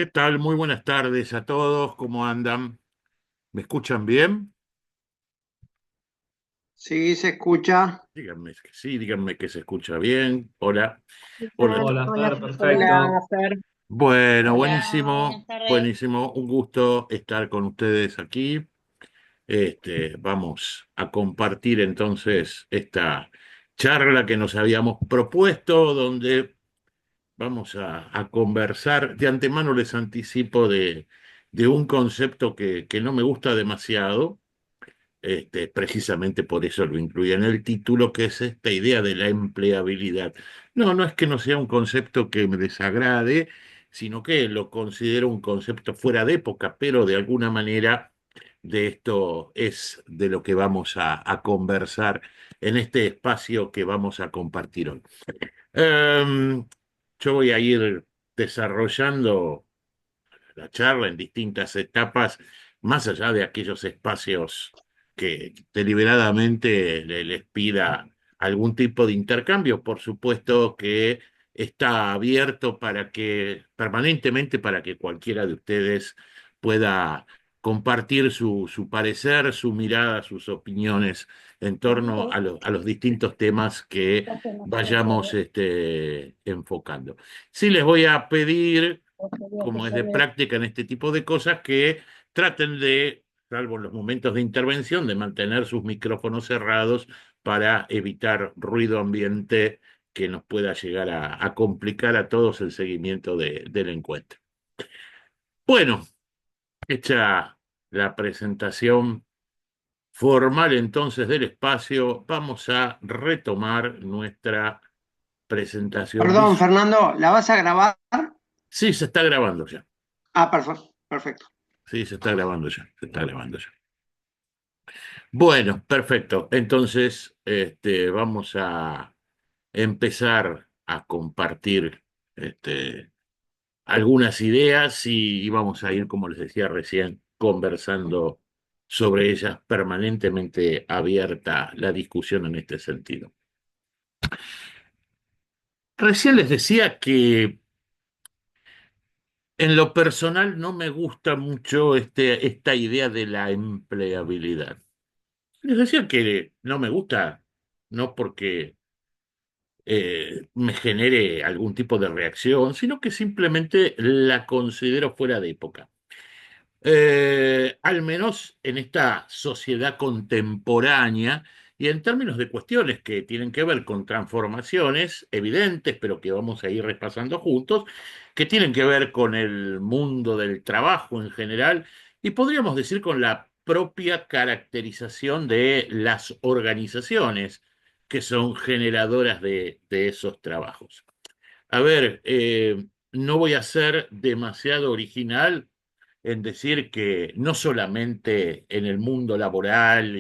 ¿Qué tal? Muy buenas tardes a todos. ¿Cómo andan? ¿Me escuchan bien? Sí, se escucha. Díganme que sí, díganme que se escucha bien. Hola. Hola. Fer, Hola, hola, Fer, hola, perfecto. Fer. Bueno, Hola, buenísimo, buenas tardes. buenísimo. Un gusto estar con ustedes aquí. Vamos a compartir entonces esta charla que nos habíamos propuesto, donde vamos a conversar. De antemano les anticipo de un concepto que no me gusta demasiado. Precisamente por eso lo incluye en el título, que es esta idea de la empleabilidad. No, no es que no sea un concepto que me desagrade, sino que lo considero un concepto fuera de época, pero de alguna manera de esto es de lo que vamos a conversar en este espacio que vamos a compartir hoy. Em, yo voy a ir desarrollando la charla en distintas etapas, más allá de aquellos espacios que deliberadamente les pida algún tipo de intercambio. Por supuesto que está abierto para que permanentemente para que cualquiera de ustedes pueda compartir su parecer, su mirada, sus opiniones en torno a los distintos temas que vayamos enfocando. Sí les voy a pedir, como es de práctica en este tipo de cosas, que traten de, salvo en los momentos de intervención, de mantener sus micrófonos cerrados para evitar ruido ambiente que nos pueda llegar a complicar a todos el seguimiento del encuentro. Bueno, hecha la presentación formal entonces del espacio, vamos a retomar nuestra presentación Perdón, visual. Fernando, ¿la vas a grabar? Sí, se está grabando ya. Ah, perfecto, perfecto. Sí, se está grabando ya. Se está grabando ya. Bueno, perfecto. Entonces, vamos a empezar a compartir algunas ideas y vamos a ir, como les decía recién, conversando sobre ellas, permanentemente abierta la discusión en este sentido. Recién les decía que en lo personal no me gusta mucho esta idea de la empleabilidad. Les decía que no me gusta, no porque me genere algún tipo de reacción, sino que simplemente la considero fuera de época. Al menos en esta sociedad contemporánea y en términos de cuestiones que tienen que ver con transformaciones evidentes, pero que vamos a ir repasando juntos, que tienen que ver con el mundo del trabajo en general y podríamos decir con la propia caracterización de las organizaciones que son generadoras de esos trabajos. A ver, no voy a ser demasiado original en decir que no solamente en el mundo laboral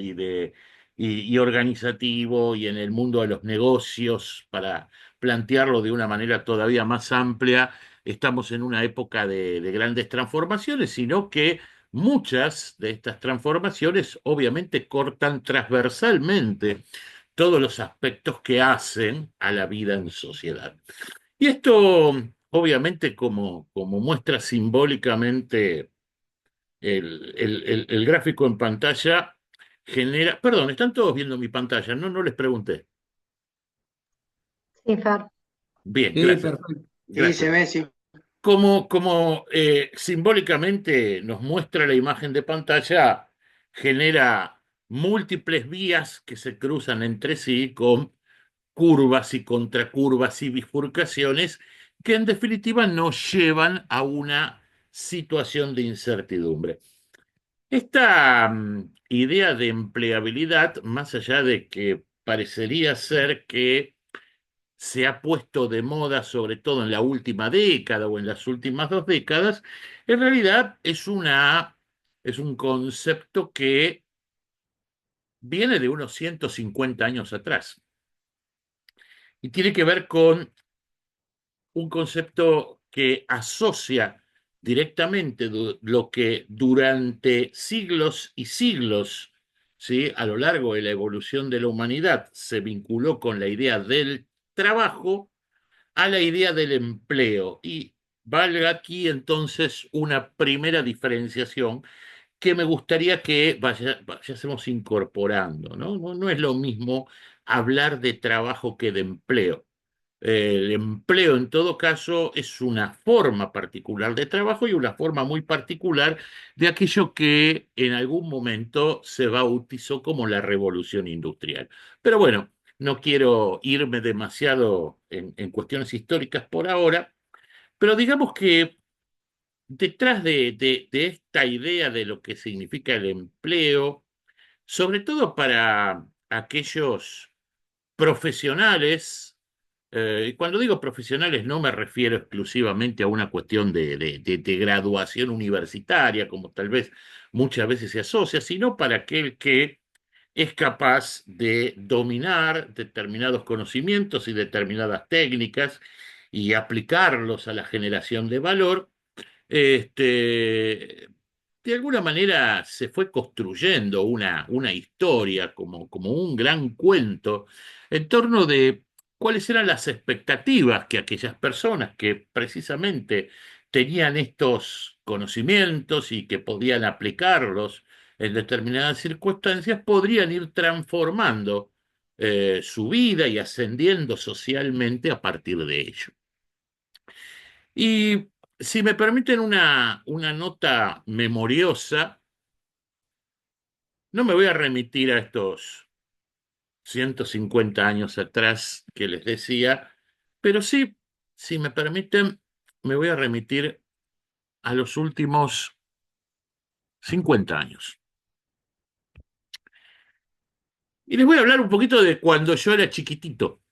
y organizativo y en el mundo de los negocios, para plantearlo de una manera todavía más amplia, estamos en una época de grandes transformaciones, sino que muchas de estas transformaciones obviamente cortan transversalmente todos los aspectos que hacen a la vida en sociedad. Y esto, obviamente, como muestra simbólicamente el gráfico en pantalla, genera. Perdón, están todos viendo mi pantalla, no, no les pregunté. Sí, Fer. Bien, Sí, gracias, perfecto. Sí, se gracias. ve, sí. Como simbólicamente nos muestra la imagen de pantalla, genera múltiples vías que se cruzan entre sí con curvas y contracurvas y bifurcaciones que en definitiva nos llevan a una situación de incertidumbre. Esta idea de empleabilidad, más allá de que parecería ser que se ha puesto de moda, sobre todo en la última década o en las últimas 2 décadas, en realidad es un concepto que viene de unos 150 años atrás y tiene que ver con un concepto que asocia directamente lo que durante siglos y siglos, ¿sí?, a lo largo de la evolución de la humanidad se vinculó con la idea del trabajo a la idea del empleo. Y valga aquí entonces una primera diferenciación que me gustaría que vayásemos incorporando, ¿no? No es lo mismo hablar de trabajo que de empleo. El empleo, en todo caso, es una forma particular de trabajo y una forma muy particular de aquello que en algún momento se bautizó como la revolución industrial. Pero bueno, no quiero irme demasiado en cuestiones históricas por ahora, pero digamos que detrás de esta idea de lo que significa el empleo, sobre todo para aquellos profesionales, y cuando digo profesionales no me refiero exclusivamente a una cuestión de graduación universitaria, como tal vez muchas veces se asocia, sino para aquel que es capaz de dominar determinados conocimientos y determinadas técnicas y aplicarlos a la generación de valor. De alguna manera se fue construyendo una historia, como un gran cuento, en torno de cuáles eran las expectativas que aquellas personas que precisamente tenían estos conocimientos y que podían aplicarlos en determinadas circunstancias, podrían ir transformando su vida y ascendiendo socialmente a partir de ello. Y si me permiten una nota memoriosa, no me voy a remitir a estos 150 años atrás que les decía, pero sí, si me permiten, me voy a remitir a los últimos 50 años. Y les voy a hablar un poquito de cuando yo era chiquitito,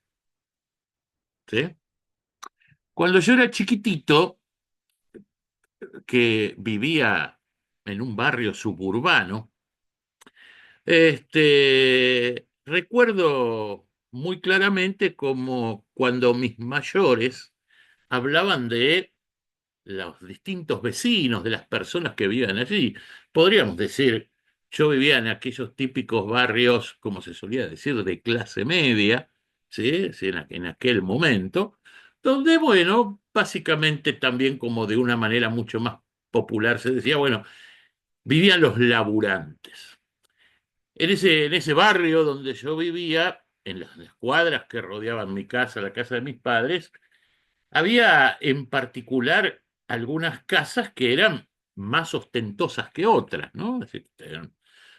¿sí? Cuando yo era chiquitito, que vivía en un barrio suburbano, recuerdo muy claramente como cuando mis mayores hablaban de los distintos vecinos, de las personas que vivían allí. Podríamos decir, yo vivía en aquellos típicos barrios, como se solía decir, de clase media, ¿sí? Sí, en aquel momento, donde, bueno, básicamente también como de una manera mucho más popular se decía, bueno, vivían los laburantes. En ese barrio donde yo vivía, en las cuadras que rodeaban mi casa, la casa de mis padres, había en particular algunas casas que eran más ostentosas que otras, ¿no? Es decir, eran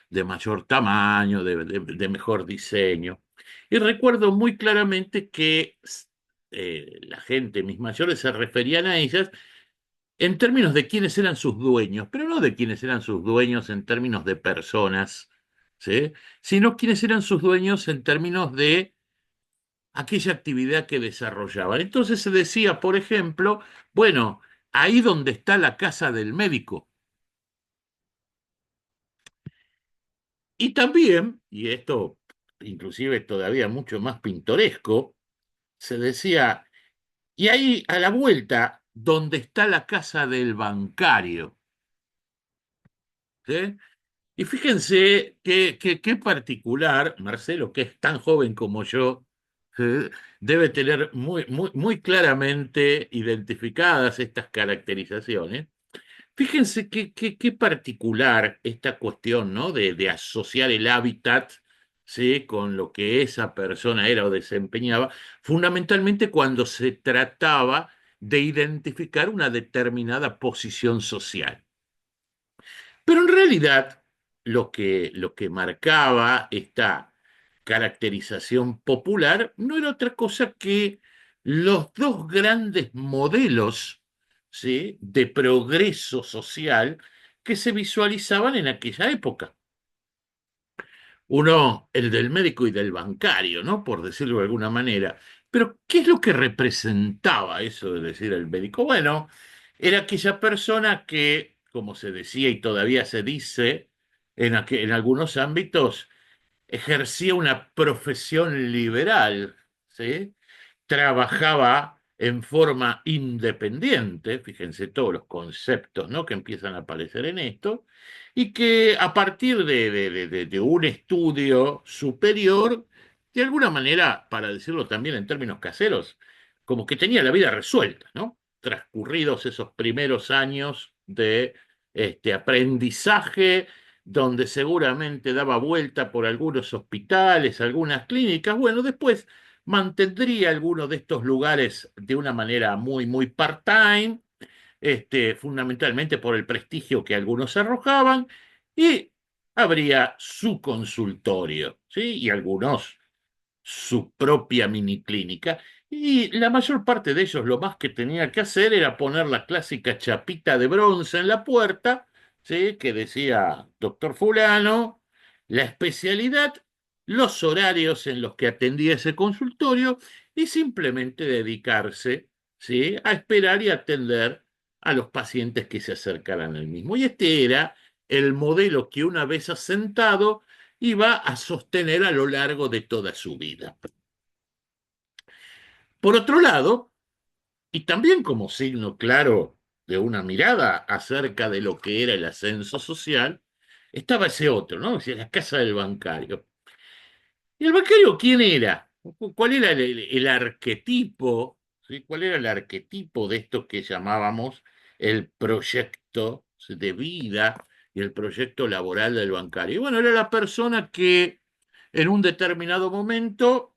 de mayor tamaño, de mejor diseño. Y recuerdo muy claramente que la gente, mis mayores, se referían a ellas en términos de quiénes eran sus dueños, pero no de quiénes eran sus dueños en términos de personas, ¿sí? Sino quiénes eran sus dueños en términos de aquella actividad que desarrollaban. Entonces se decía, por ejemplo, bueno, ahí donde está la casa del médico. Y también, y esto inclusive todavía mucho más pintoresco, se decía, y ahí a la vuelta, donde está la casa del bancario. ¿Sí? Y fíjense qué particular, Marcelo, que es tan joven como yo, debe tener muy claramente identificadas estas caracterizaciones. Fíjense qué particular esta cuestión, ¿no? De asociar el hábitat, ¿sí? Con lo que esa persona era o desempeñaba, fundamentalmente cuando se trataba de identificar una determinada posición social. Pero en realidad, lo que marcaba esta caracterización popular no era otra cosa que los dos grandes modelos, ¿sí? De progreso social que se visualizaban en aquella época. Uno, el del médico y del bancario, ¿no? Por decirlo de alguna manera. Pero, ¿qué es lo que representaba eso de decir el médico? Bueno, era aquella persona que, como se decía y todavía se dice en algunos ámbitos, ejercía una profesión liberal, ¿sí? Trabajaba en forma independiente, fíjense todos los conceptos, ¿no? Que empiezan a aparecer en esto, y que a partir de un estudio superior, de alguna manera, para decirlo también en términos caseros, como que tenía la vida resuelta, ¿no? transcurridos esos primeros años de aprendizaje, donde seguramente daba vuelta por algunos hospitales, algunas clínicas. Bueno, después mantendría algunos de estos lugares de una manera muy, muy part-time, fundamentalmente por el prestigio que algunos arrojaban, y habría su consultorio, ¿sí? Y algunos su propia mini clínica. Y la mayor parte de ellos lo más que tenía que hacer era poner la clásica chapita de bronce en la puerta, ¿sí? Que decía doctor fulano, la especialidad, los horarios en los que atendía ese consultorio y simplemente dedicarse, ¿sí? A esperar y atender a los pacientes que se acercaran al mismo. Y este era el modelo que una vez asentado iba a sostener a lo largo de toda su vida. Por otro lado, y también como signo claro de una mirada acerca de lo que era el ascenso social, estaba ese otro, ¿no? O sea, la casa del bancario. ¿Y el bancario quién era? ¿Cuál era el arquetipo? ¿Sí? ¿Cuál era el arquetipo de esto que llamábamos el proyecto de vida y el proyecto laboral del bancario? Y bueno, era la persona que en un determinado momento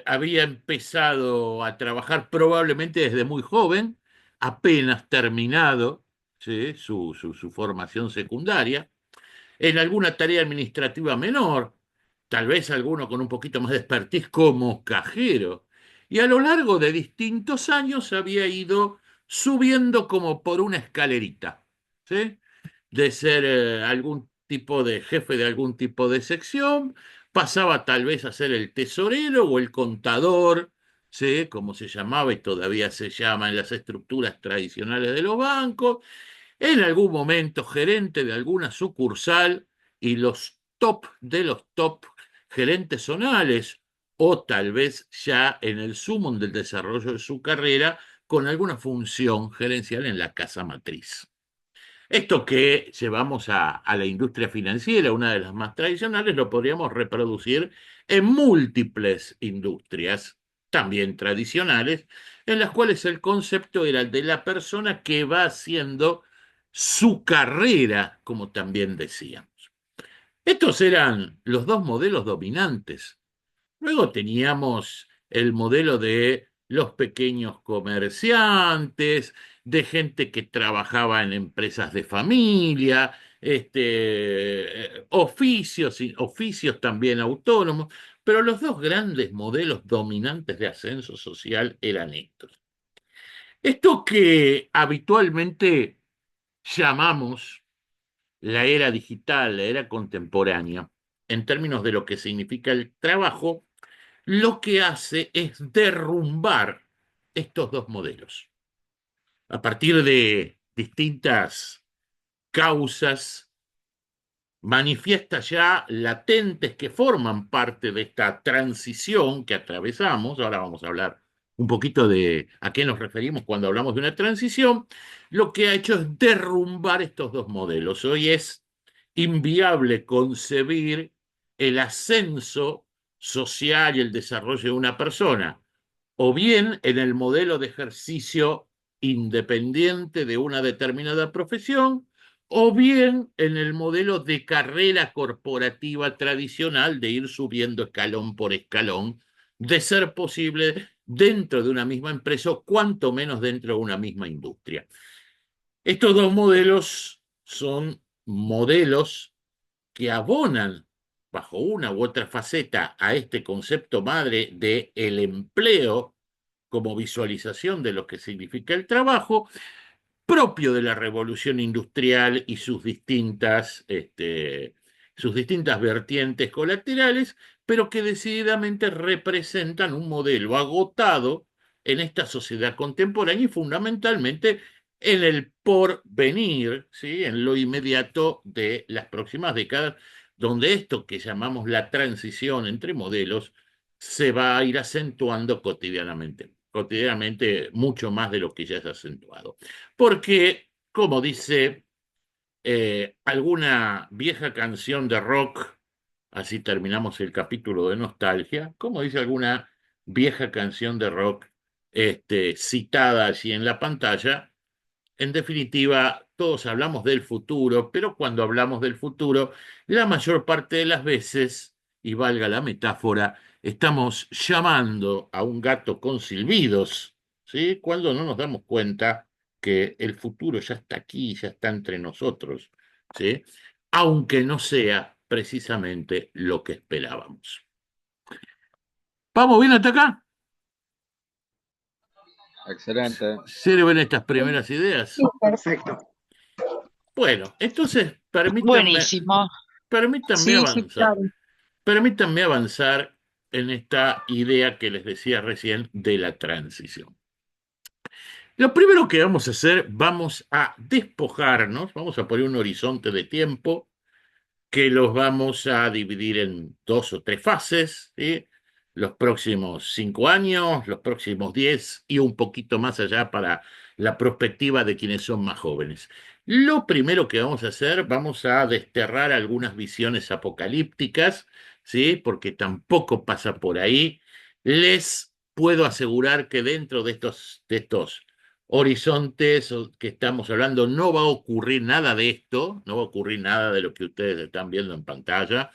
había empezado a trabajar probablemente desde muy joven, apenas terminado, ¿sí? Su formación secundaria, en alguna tarea administrativa menor, tal vez alguno con un poquito más de expertise como cajero, y a lo largo de distintos años había ido subiendo como por una escalerita, ¿sí? De ser algún tipo de jefe de algún tipo de sección, pasaba tal vez a ser el tesorero o el contador, ¿sí? Como se llamaba y todavía se llama en las estructuras tradicionales de los bancos, en algún momento gerente de alguna sucursal y los top de los top gerentes zonales, o tal vez ya en el sumum del desarrollo de su carrera con alguna función gerencial en la casa matriz. Esto que llevamos a la industria financiera, una de las más tradicionales, lo podríamos reproducir en múltiples industrias, también tradicionales, en las cuales el concepto era el de la persona que va haciendo su carrera, como también decíamos. Estos eran los dos modelos dominantes. Luego teníamos el modelo de los pequeños comerciantes, de gente que trabajaba en empresas de familia, oficios también autónomos, pero los dos grandes modelos dominantes de ascenso social eran estos. Esto que habitualmente llamamos la era digital, la era contemporánea, en términos de lo que significa el trabajo, lo que hace es derrumbar estos dos modelos. A partir de distintas causas manifiestas ya latentes que forman parte de esta transición que atravesamos, ahora vamos a hablar un poquito de a qué nos referimos cuando hablamos de una transición, lo que ha hecho es derrumbar estos dos modelos. Hoy es inviable concebir el ascenso social y el desarrollo de una persona, o bien en el modelo de ejercicio independiente de una determinada profesión, o bien en el modelo de carrera corporativa tradicional de ir subiendo escalón por escalón, de ser posible dentro de una misma empresa o cuanto menos dentro de una misma industria. Estos dos modelos son modelos que abonan bajo una u otra faceta a este concepto madre de el empleo como visualización de lo que significa el trabajo, propio de la revolución industrial y sus distintas vertientes colaterales, pero que decididamente representan un modelo agotado en esta sociedad contemporánea y fundamentalmente en el porvenir, ¿sí? En lo inmediato de las próximas décadas, donde esto que llamamos la transición entre modelos se va a ir acentuando cotidianamente mucho más de lo que ya es acentuado. Porque, como dice alguna vieja canción de rock, así terminamos el capítulo de nostalgia, como dice alguna vieja canción de rock, citada allí en la pantalla. En definitiva, todos hablamos del futuro, pero cuando hablamos del futuro, la mayor parte de las veces, y valga la metáfora, estamos llamando a un gato con silbidos, ¿sí? Cuando no nos damos cuenta que el futuro ya está aquí, ya está entre nosotros, ¿sí? Aunque no sea precisamente lo que esperábamos. ¿Vamos bien hasta acá? Excelente. ¿Sirven estas primeras ideas? Perfecto. Bueno, entonces Buenísimo. permítanme Sí, sí, avanzar. claro. Permítanme avanzar en esta idea que les decía recién de la transición. Lo primero que vamos a hacer, vamos a despojarnos, vamos a poner un horizonte de tiempo que los vamos a dividir en dos o tres fases, ¿sí? Los próximos 5 años, los próximos 10 y un poquito más allá para la perspectiva de quienes son más jóvenes. Lo primero que vamos a hacer, vamos a desterrar algunas visiones apocalípticas, ¿sí? Porque tampoco pasa por ahí. Les puedo asegurar que dentro de estos horizontes que estamos hablando, no va a ocurrir nada de esto, no va a ocurrir nada de lo que ustedes están viendo en pantalla.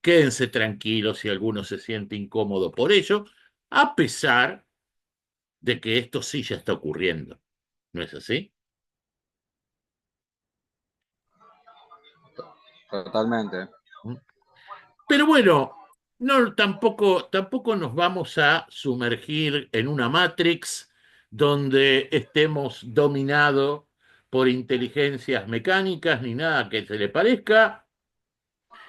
Quédense tranquilos si alguno se siente incómodo por ello, a pesar de que esto sí ya está ocurriendo. ¿No es así? Totalmente. Pero bueno, no, tampoco nos vamos a sumergir en una Matrix donde estemos dominados por inteligencias mecánicas ni nada que se le parezca,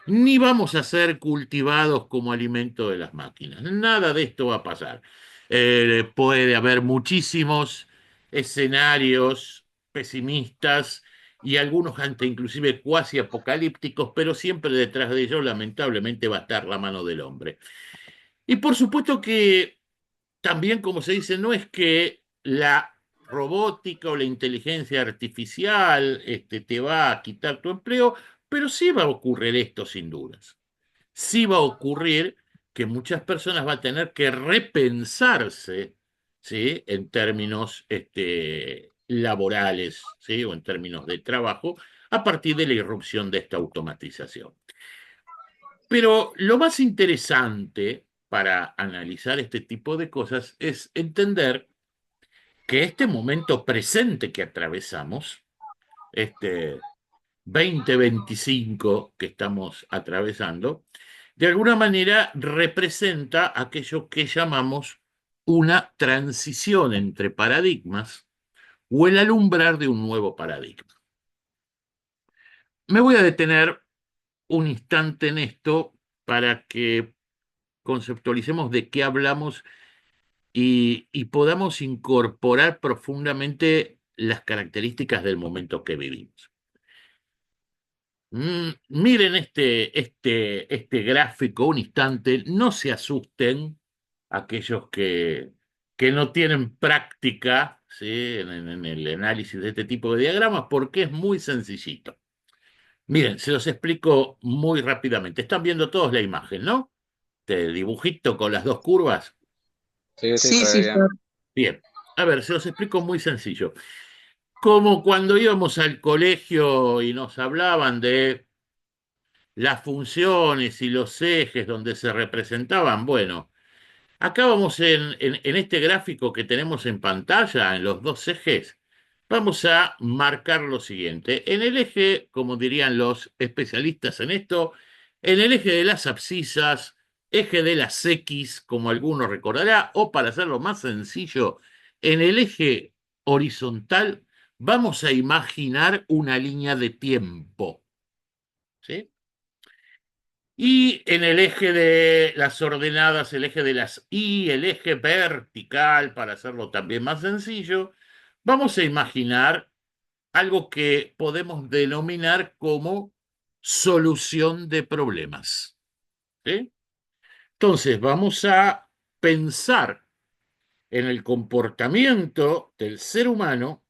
ni vamos a ser cultivados como alimento de las máquinas. Nada de esto va a pasar. Puede haber muchísimos escenarios pesimistas y algunos ante inclusive cuasi apocalípticos, pero siempre detrás de ellos lamentablemente va a estar la mano del hombre. Y por supuesto que también, como se dice, no es que la robótica o la inteligencia artificial te va a quitar tu empleo, pero sí va a ocurrir esto sin dudas. Sí va a ocurrir que muchas personas van a tener que repensarse, ¿sí? En términos laborales, ¿sí? O en términos de trabajo, a partir de la irrupción de esta automatización. Pero lo más interesante para analizar este tipo de cosas es entender que este momento presente que atravesamos, este 2025 que estamos atravesando, de alguna manera representa aquello que llamamos una transición entre paradigmas o el alumbrar de un nuevo paradigma. Me voy a detener un instante en esto para que conceptualicemos de qué hablamos y podamos incorporar profundamente las características del momento que vivimos. Miren este gráfico un instante, no se asusten aquellos que no tienen práctica, ¿sí? en el análisis de este tipo de diagramas, porque es muy sencillito. Miren, se los explico muy rápidamente. Están viendo todos la imagen, ¿no? Este dibujito con las dos curvas. Sí, sí, Sí, se ve sí, bien. Flor. Bien, a ver, se los explico muy sencillo. Como cuando íbamos al colegio y nos hablaban de las funciones y los ejes donde se representaban, bueno, acá vamos en este gráfico que tenemos en pantalla, en los dos ejes, vamos a marcar lo siguiente. En el eje, como dirían los especialistas en esto, en el eje de las abscisas, eje de las X, como alguno recordará, o para hacerlo más sencillo, en el eje horizontal vamos a imaginar una línea de tiempo, ¿sí? Y en el eje de las ordenadas, el eje de las Y, el eje vertical, para hacerlo también más sencillo, vamos a imaginar algo que podemos denominar como solución de problemas, ¿sí? Entonces, vamos a pensar en el comportamiento del ser humano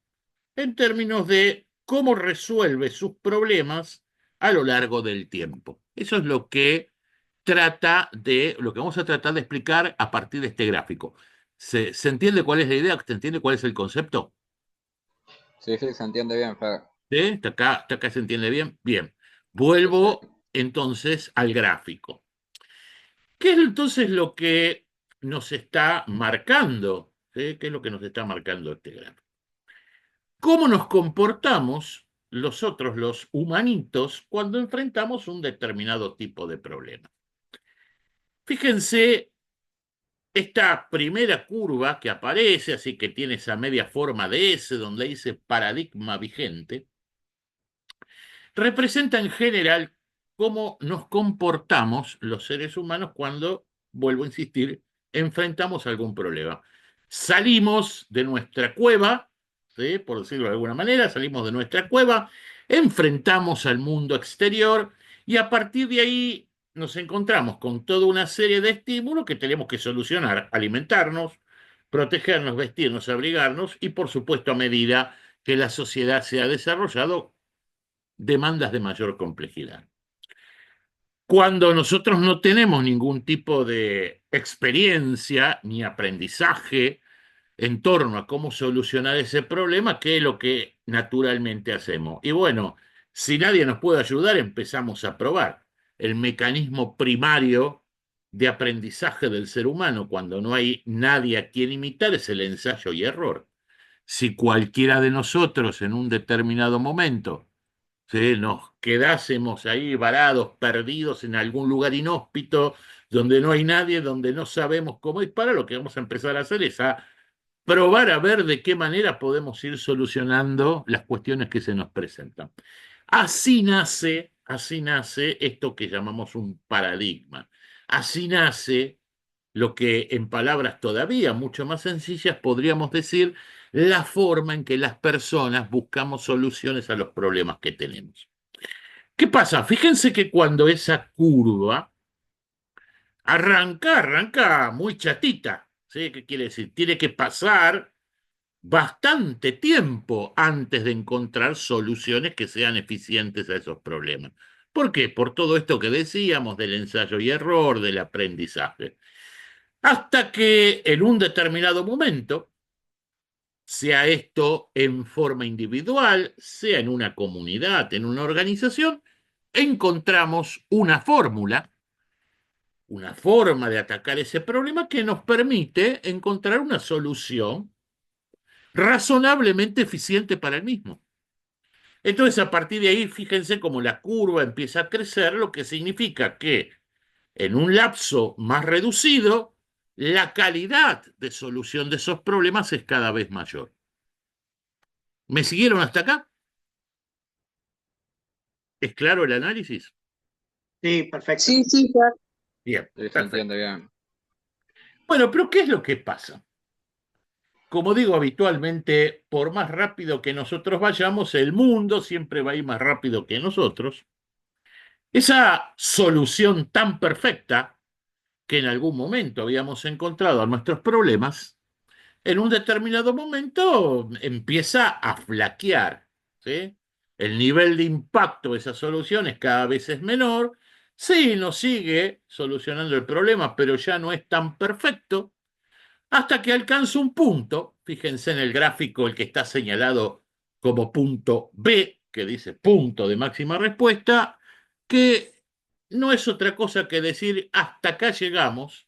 en términos de cómo resuelve sus problemas a lo largo del tiempo. Eso es lo que vamos a tratar de explicar a partir de este gráfico. ¿Se entiende cuál es la idea? ¿Se entiende cuál es el concepto? Sí, sí, se entiende bien, Fer. ¿Sí? Hasta acá se entiende bien? Bien. Sí, sí. Vuelvo entonces al gráfico. ¿Qué es entonces lo que nos está marcando? ¿Sí? ¿Qué es lo que nos está marcando este gráfico? ¿Cómo nos comportamos los humanitos, cuando enfrentamos un determinado tipo de problema? Fíjense esta primera curva que aparece, así que tiene esa media forma de S, donde dice paradigma vigente, representa en general cómo nos comportamos los seres humanos cuando, vuelvo a insistir, enfrentamos algún problema. Salimos de nuestra cueva, ¿sí? Por decirlo de alguna manera, salimos de nuestra cueva, enfrentamos al mundo exterior y a partir de ahí nos encontramos con toda una serie de estímulos que tenemos que solucionar: alimentarnos, protegernos, vestirnos, abrigarnos y, por supuesto, a medida que la sociedad se ha desarrollado, demandas de mayor complejidad. Cuando nosotros no tenemos ningún tipo de experiencia ni aprendizaje en torno a cómo solucionar ese problema, ¿qué es lo que naturalmente hacemos? Y bueno, si nadie nos puede ayudar, empezamos a probar. El mecanismo primario de aprendizaje del ser humano, cuando no hay nadie a quien imitar, es el ensayo y error. Si cualquiera de nosotros en un determinado momento, ¿sí?, nos quedásemos ahí varados, perdidos en algún lugar inhóspito, donde no hay nadie, donde no sabemos cómo disparar, lo que vamos a empezar a hacer es a probar a ver de qué manera podemos ir solucionando las cuestiones que se nos presentan. Así nace esto que llamamos un paradigma. Así nace lo que, en palabras todavía mucho más sencillas, podríamos decir la forma en que las personas buscamos soluciones a los problemas que tenemos. ¿Qué pasa? Fíjense que cuando esa curva arranca muy chatita, ¿sí? ¿Qué quiere decir? Tiene que pasar bastante tiempo antes de encontrar soluciones que sean eficientes a esos problemas. ¿Por qué? Por todo esto que decíamos del ensayo y error, del aprendizaje. Hasta que en un determinado momento, sea esto en forma individual, sea en una comunidad, en una organización, encontramos una forma de atacar ese problema que nos permite encontrar una solución razonablemente eficiente para el mismo. Entonces, a partir de ahí, fíjense cómo la curva empieza a crecer, lo que significa que en un lapso más reducido, la calidad de solución de esos problemas es cada vez mayor. ¿Me siguieron hasta acá? ¿Es claro el análisis? Sí, perfecto. Sí, sí, claro. Bien, Sí, se perfecto. entiende bien. Bueno, pero ¿qué es lo que pasa? Como digo habitualmente, por más rápido que nosotros vayamos, el mundo siempre va a ir más rápido que nosotros. Esa solución tan perfecta que en algún momento habíamos encontrado a nuestros problemas, en un determinado momento empieza a flaquear, ¿sí? El nivel de impacto de esas soluciones cada vez es menor. Sí, nos sigue solucionando el problema, pero ya no es tan perfecto, hasta que alcanza un punto. Fíjense en el gráfico, el que está señalado como punto B, que dice punto de máxima respuesta, que no es otra cosa que decir: hasta acá llegamos,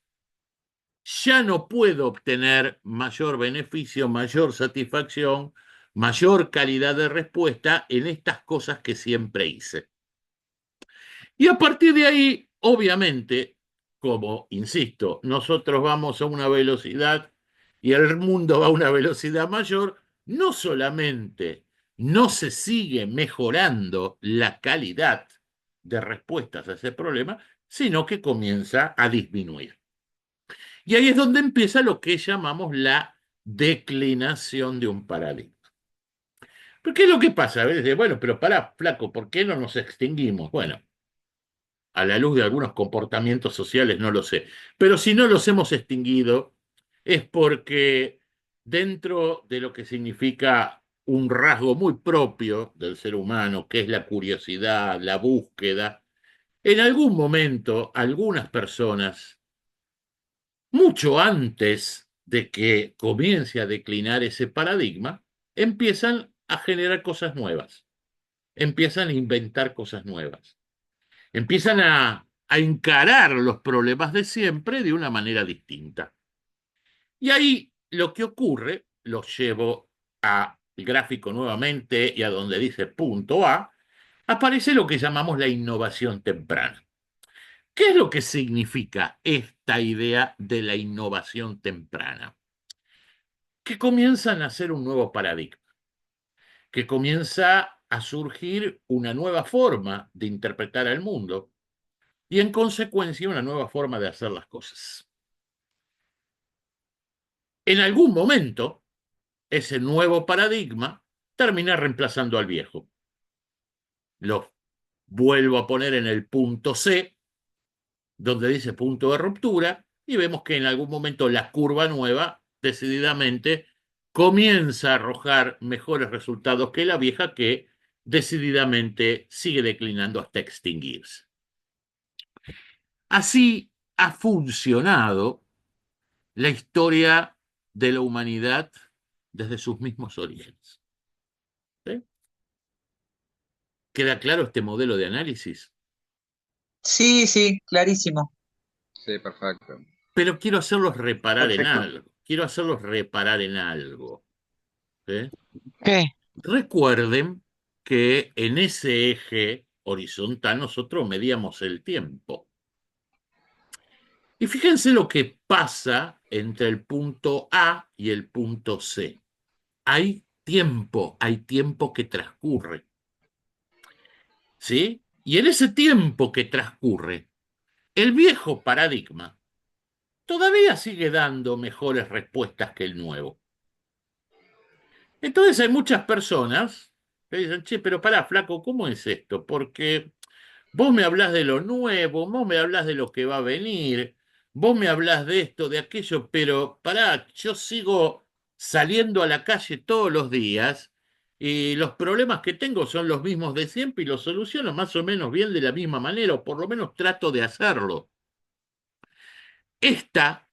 ya no puedo obtener mayor beneficio, mayor satisfacción, mayor calidad de respuesta en estas cosas que siempre hice. Y a partir de ahí, obviamente, como insisto, nosotros vamos a una velocidad y el mundo va a una velocidad mayor, no solamente no se sigue mejorando la calidad de respuestas a ese problema, sino que comienza a disminuir. Y ahí es donde empieza lo que llamamos la declinación de un paradigma. ¿Pero qué es lo que pasa? A veces, bueno, pero pará, flaco, ¿por qué no nos extinguimos? Bueno, a la luz de algunos comportamientos sociales no lo sé. Pero si no los hemos extinguido, es porque dentro de lo que significa un rasgo muy propio del ser humano, que es la curiosidad, la búsqueda, en algún momento algunas personas, mucho antes de que comience a declinar ese paradigma, empiezan a generar cosas nuevas, empiezan a inventar cosas nuevas, empiezan a encarar los problemas de siempre de una manera distinta. Y ahí lo que ocurre, lo llevo al gráfico nuevamente y a donde dice punto A, aparece lo que llamamos la innovación temprana. ¿Qué es lo que significa esta idea de la innovación temprana? Que comienzan a ser un nuevo paradigma, que comienza a surgir una nueva forma de interpretar el mundo y en consecuencia una nueva forma de hacer las cosas. En algún momento, ese nuevo paradigma termina reemplazando al viejo. Lo vuelvo a poner en el punto C, donde dice punto de ruptura, y vemos que en algún momento la curva nueva decididamente comienza a arrojar mejores resultados que la vieja, que decididamente sigue declinando hasta extinguirse. Así ha funcionado la historia de la humanidad desde sus mismos orígenes. ¿Sí? ¿Queda claro este modelo de análisis? Sí, sí, clarísimo. Sí, perfecto. Pero quiero hacerlos reparar en Perfecto. algo. Quiero hacerlos reparar en algo. ¿Sí? ¿Qué? Recuerden que en ese eje horizontal nosotros medíamos el tiempo. Y fíjense lo que pasa entre el punto A y el punto C. Hay tiempo que transcurre. ¿Sí? Y en ese tiempo que transcurre, el viejo paradigma todavía sigue dando mejores respuestas que el nuevo. Entonces hay muchas personas que dicen, che, pero pará, flaco, ¿cómo es esto? Porque vos me hablás de lo nuevo, vos me hablás de lo que va a venir, vos me hablás de esto, de aquello, pero pará, yo sigo saliendo a la calle todos los días y los problemas que tengo son los mismos de siempre y los soluciono más o menos bien de la misma manera, o por lo menos trato de hacerlo. Esta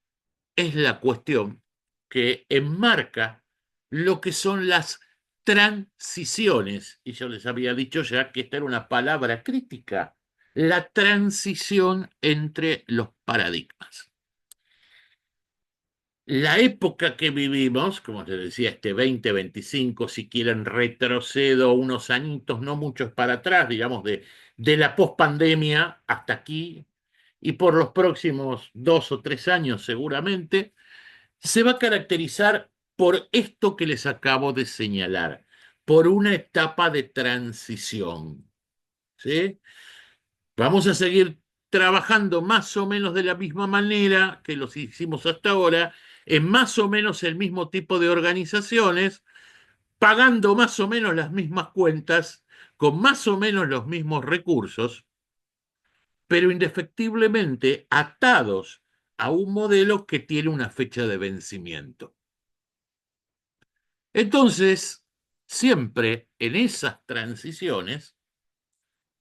es la cuestión que enmarca lo que son las transiciones. Y yo les había dicho ya que esta era una palabra crítica, la transición entre los paradigmas. La época que vivimos, como les decía, este 2025, si quieren retrocedo unos añitos, no muchos para atrás, digamos, de la pospandemia hasta aquí, y por los próximos 2 o 3 años seguramente, se va a caracterizar por esto que les acabo de señalar, por una etapa de transición. ¿Sí? Vamos a seguir trabajando más o menos de la misma manera que los hicimos hasta ahora, en más o menos el mismo tipo de organizaciones, pagando más o menos las mismas cuentas, con más o menos los mismos recursos, pero indefectiblemente atados a un modelo que tiene una fecha de vencimiento. Entonces, siempre en esas transiciones,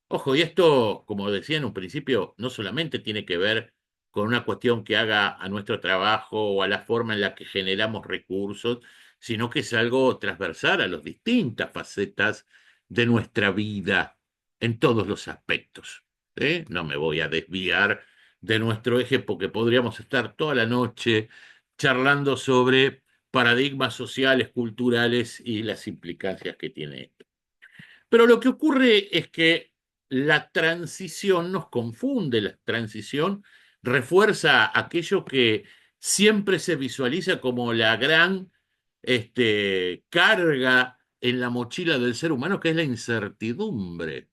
ojo, y esto, como decía en un principio, no solamente tiene que ver con una cuestión que haga a nuestro trabajo o a la forma en la que generamos recursos, sino que es algo transversal a las distintas facetas de nuestra vida en todos los aspectos. ¿Sí? No me voy a desviar de nuestro eje porque podríamos estar toda la noche charlando sobre paradigmas sociales, culturales y las implicancias que tiene esto. Pero lo que ocurre es que la transición nos confunde, la transición refuerza aquello que siempre se visualiza como la gran carga en la mochila del ser humano, que es la incertidumbre.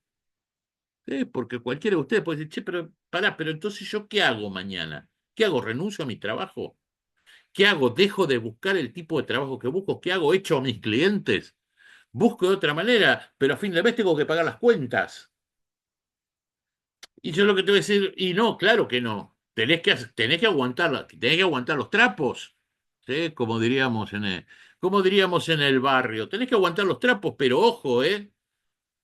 ¿Sí? Porque cualquiera de ustedes puede decir, che, pero pará, pero entonces ¿yo qué hago mañana? ¿Qué hago? ¿Renuncio a mi trabajo? ¿Qué hago? ¿Dejo de buscar el tipo de trabajo que busco? ¿Qué hago? ¿Echo a mis clientes? Busco de otra manera, pero a fin de mes tengo que pagar las cuentas. Y yo lo que te voy a decir, y no, claro que no. Tenés que aguantar los trapos, ¿sí? Como diríamos en el barrio. Tenés que aguantar los trapos, pero ojo, ¿eh?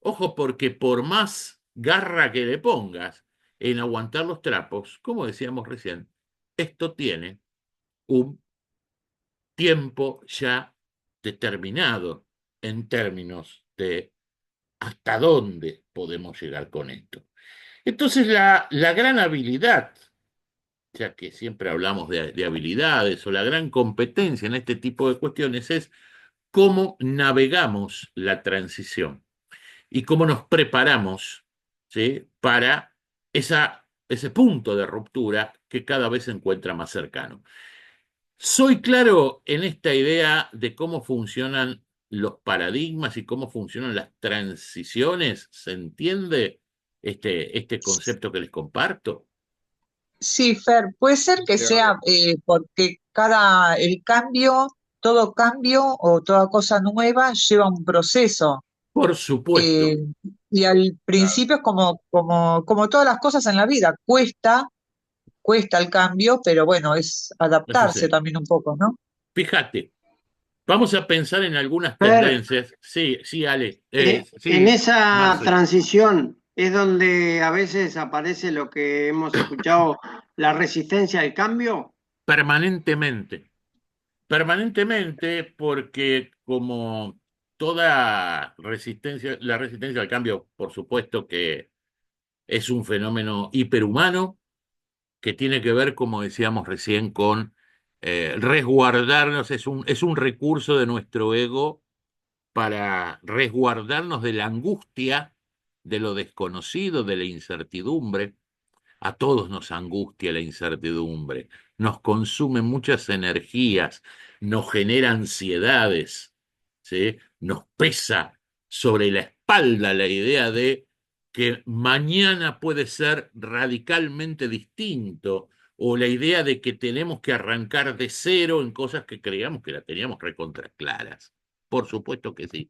Ojo, porque por más garra que le pongas en aguantar los trapos, como decíamos recién, esto tiene un tiempo ya determinado en términos de hasta dónde podemos llegar con esto. Entonces, la gran habilidad, ya que siempre hablamos de habilidades, o la gran competencia en este tipo de cuestiones es cómo navegamos la transición y cómo nos preparamos, ¿sí?, para ese punto de ruptura que cada vez se encuentra más cercano. Soy claro en esta idea de cómo funcionan los paradigmas y cómo funcionan las transiciones. ¿Se entiende este concepto que les comparto? Sí, Fer, puede ser que Sí, obvio. sea porque el cambio, todo cambio o toda cosa nueva lleva un proceso. Por eh, supuesto, y al Claro. principio es como todas las cosas en la vida, cuesta el cambio, pero bueno, es eso adaptarse sí. también un poco, ¿no? Fíjate, vamos a pensar en algunas Fer, tendencias. Sí, sí, Ale. en Sí, esa Marce. transición es donde a veces aparece lo que hemos escuchado, la resistencia al cambio. Permanentemente. Permanentemente, porque como toda resistencia, la resistencia al cambio, por supuesto que es un fenómeno hiperhumano que tiene que ver, como decíamos recién, con resguardarnos, es un recurso de nuestro ego para resguardarnos de la angustia, de lo desconocido, de la incertidumbre. A todos nos angustia la incertidumbre, nos consume muchas energías, nos genera ansiedades, ¿sí? Nos pesa sobre la espalda la idea de que mañana puede ser radicalmente distinto, o la idea de que tenemos que arrancar de cero en cosas que creíamos que las teníamos recontra claras. Por supuesto que sí.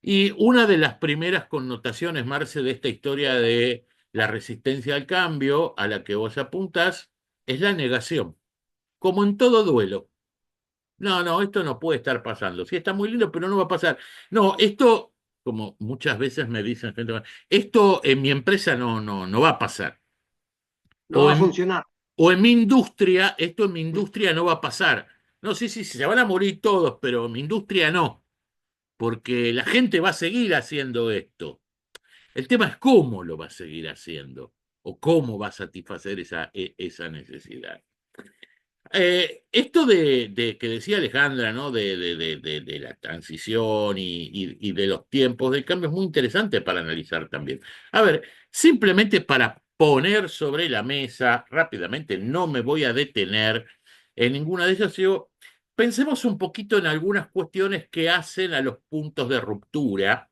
Y una de las primeras connotaciones, Marce, de esta historia de la resistencia al cambio a la que vos apuntás es la negación, como en todo duelo. No, no, esto no puede estar pasando. Sí, está muy lindo, pero no va a pasar. No, esto, como muchas veces me dicen gente, esto en mi empresa no va a pasar. No O va a en, funcionar. o en mi industria, esto en mi industria no va a pasar. No, sí, sí, sí, se van a morir todos, pero en mi industria no, porque la gente va a seguir haciendo esto. El tema es cómo lo va a seguir haciendo o cómo va a satisfacer esa necesidad. Esto de que decía Alejandra, ¿no? De la transición y de los tiempos del cambio es muy interesante para analizar también. A ver, simplemente para poner sobre la mesa rápidamente, no me voy a detener en ninguna de ellas, pensemos un poquito en algunas cuestiones que hacen a los puntos de ruptura,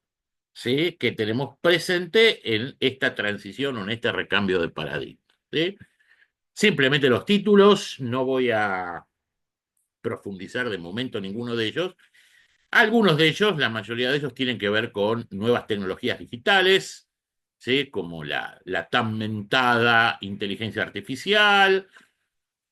¿sí?, que tenemos presente en esta transición o en este recambio de paradigma. ¿Sí? Simplemente los títulos, no voy a profundizar de momento en ninguno de ellos. Algunos de ellos, la mayoría de ellos, tienen que ver con nuevas tecnologías digitales, ¿sí?, como la tan mentada inteligencia artificial,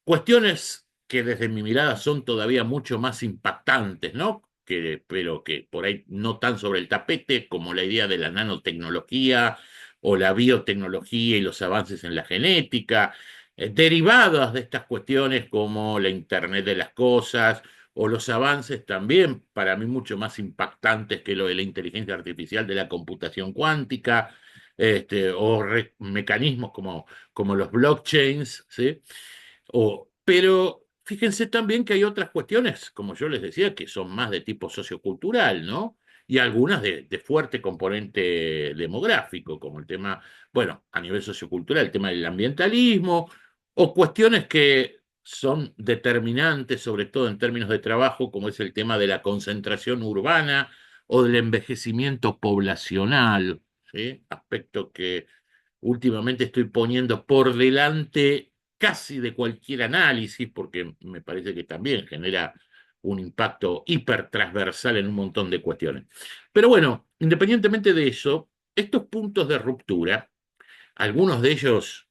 cuestiones que desde mi mirada son todavía mucho más impactantes, ¿no? Pero que por ahí no tan sobre el tapete como la idea de la nanotecnología o la biotecnología y los avances en la genética, derivadas de estas cuestiones como la Internet de las cosas o los avances también, para mí, mucho más impactantes que lo de la inteligencia artificial de la computación cuántica, o mecanismos como los blockchains, ¿sí? Pero fíjense también que hay otras cuestiones, como yo les decía, que son más de tipo sociocultural, ¿no? Y algunas de fuerte componente demográfico, como el tema, bueno, a nivel sociocultural, el tema del ambientalismo, o cuestiones que son determinantes, sobre todo en términos de trabajo, como es el tema de la concentración urbana o del envejecimiento poblacional, ¿sí? Aspecto que últimamente estoy poniendo por delante casi de cualquier análisis, porque me parece que también genera un impacto hipertransversal en un montón de cuestiones. Pero bueno, independientemente de eso, estos puntos de ruptura, algunos de ellos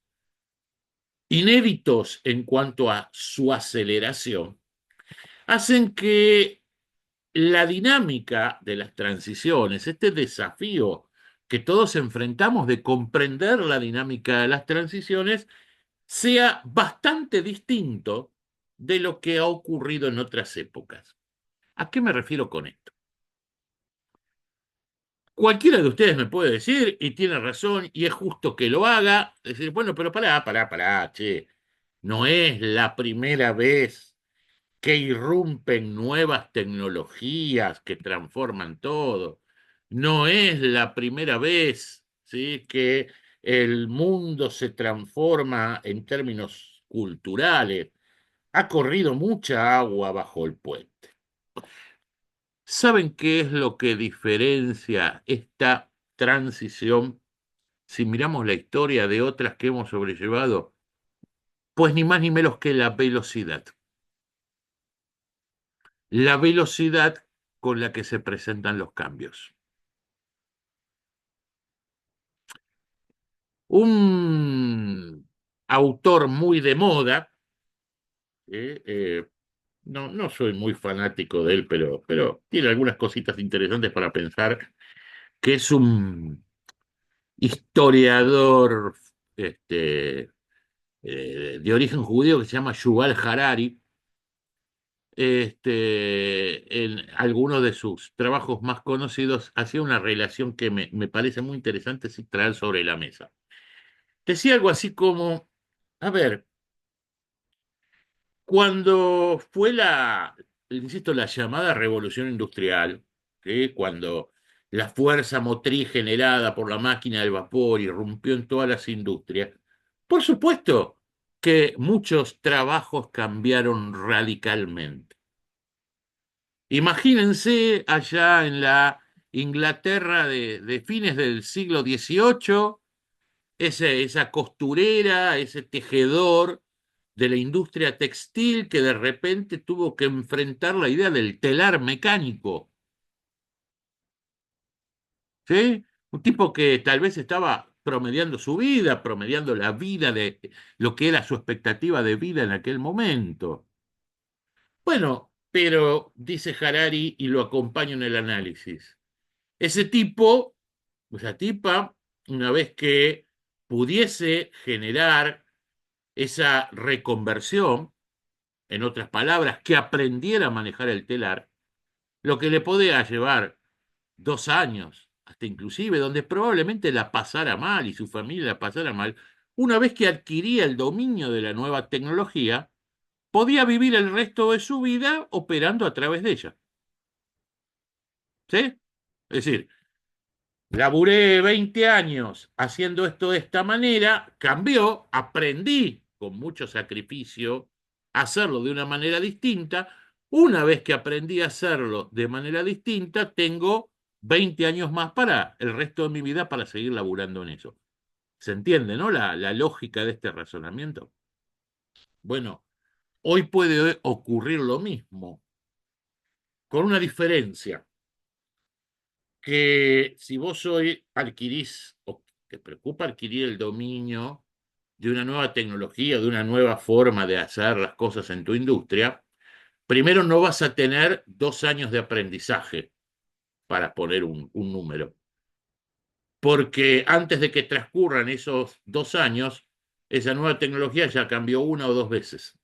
inéditos en cuanto a su aceleración, hacen que la dinámica de las transiciones, este desafío que todos enfrentamos de comprender la dinámica de las transiciones, sea bastante distinto de lo que ha ocurrido en otras épocas. ¿A qué me refiero con esto? Cualquiera de ustedes me puede decir, y tiene razón, y es justo que lo haga, decir, bueno, pero pará, che, no es la primera vez que irrumpen nuevas tecnologías que transforman todo. No es la primera vez, ¿sí?, que el mundo se transforma en términos culturales. Ha corrido mucha agua bajo el puente. ¿Saben qué es lo que diferencia esta transición si miramos la historia de otras que hemos sobrellevado? Pues ni más ni menos que la velocidad. La velocidad con la que se presentan los cambios. Un autor muy de moda, no soy muy fanático de él, pero tiene algunas cositas interesantes para pensar, que es un historiador de origen judío que se llama Yuval Harari. En algunos de sus trabajos más conocidos hacía una relación que me parece muy interesante traer sobre la mesa. Decía algo así como, a ver, cuando fue insisto, la llamada revolución industrial, ¿sí?, cuando la fuerza motriz generada por la máquina del vapor irrumpió en todas las industrias, por supuesto que muchos trabajos cambiaron radicalmente. Imagínense allá en la Inglaterra de fines del siglo XVIII, esa costurera, ese tejedor de la industria textil que de repente tuvo que enfrentar la idea del telar mecánico. ¿Sí? Un tipo que tal vez estaba promediando su vida, promediando la vida de lo que era su expectativa de vida en aquel momento. Bueno, pero dice Harari, y lo acompaño en el análisis, ese tipo, esa tipa, una vez que pudiese generar esa reconversión, en otras palabras, que aprendiera a manejar el telar, lo que le podía llevar 2 años, hasta inclusive, donde probablemente la pasara mal y su familia la pasara mal, una vez que adquiría el dominio de la nueva tecnología, podía vivir el resto de su vida operando a través de ella. ¿Sí? Es decir, laburé 20 años haciendo esto de esta manera, cambió, aprendí con mucho sacrificio a hacerlo de una manera distinta. Una vez que aprendí a hacerlo de manera distinta, tengo 20 años más para el resto de mi vida para seguir laburando en eso. ¿Se entiende, no? La lógica de este razonamiento. Bueno, hoy puede ocurrir lo mismo, con una diferencia, que si vos hoy adquirís o te preocupa adquirir el dominio de una nueva tecnología, de una nueva forma de hacer las cosas en tu industria, primero no vas a tener 2 años de aprendizaje, para poner un número, porque antes de que transcurran esos 2 años, esa nueva tecnología ya cambió 1 o 2 veces.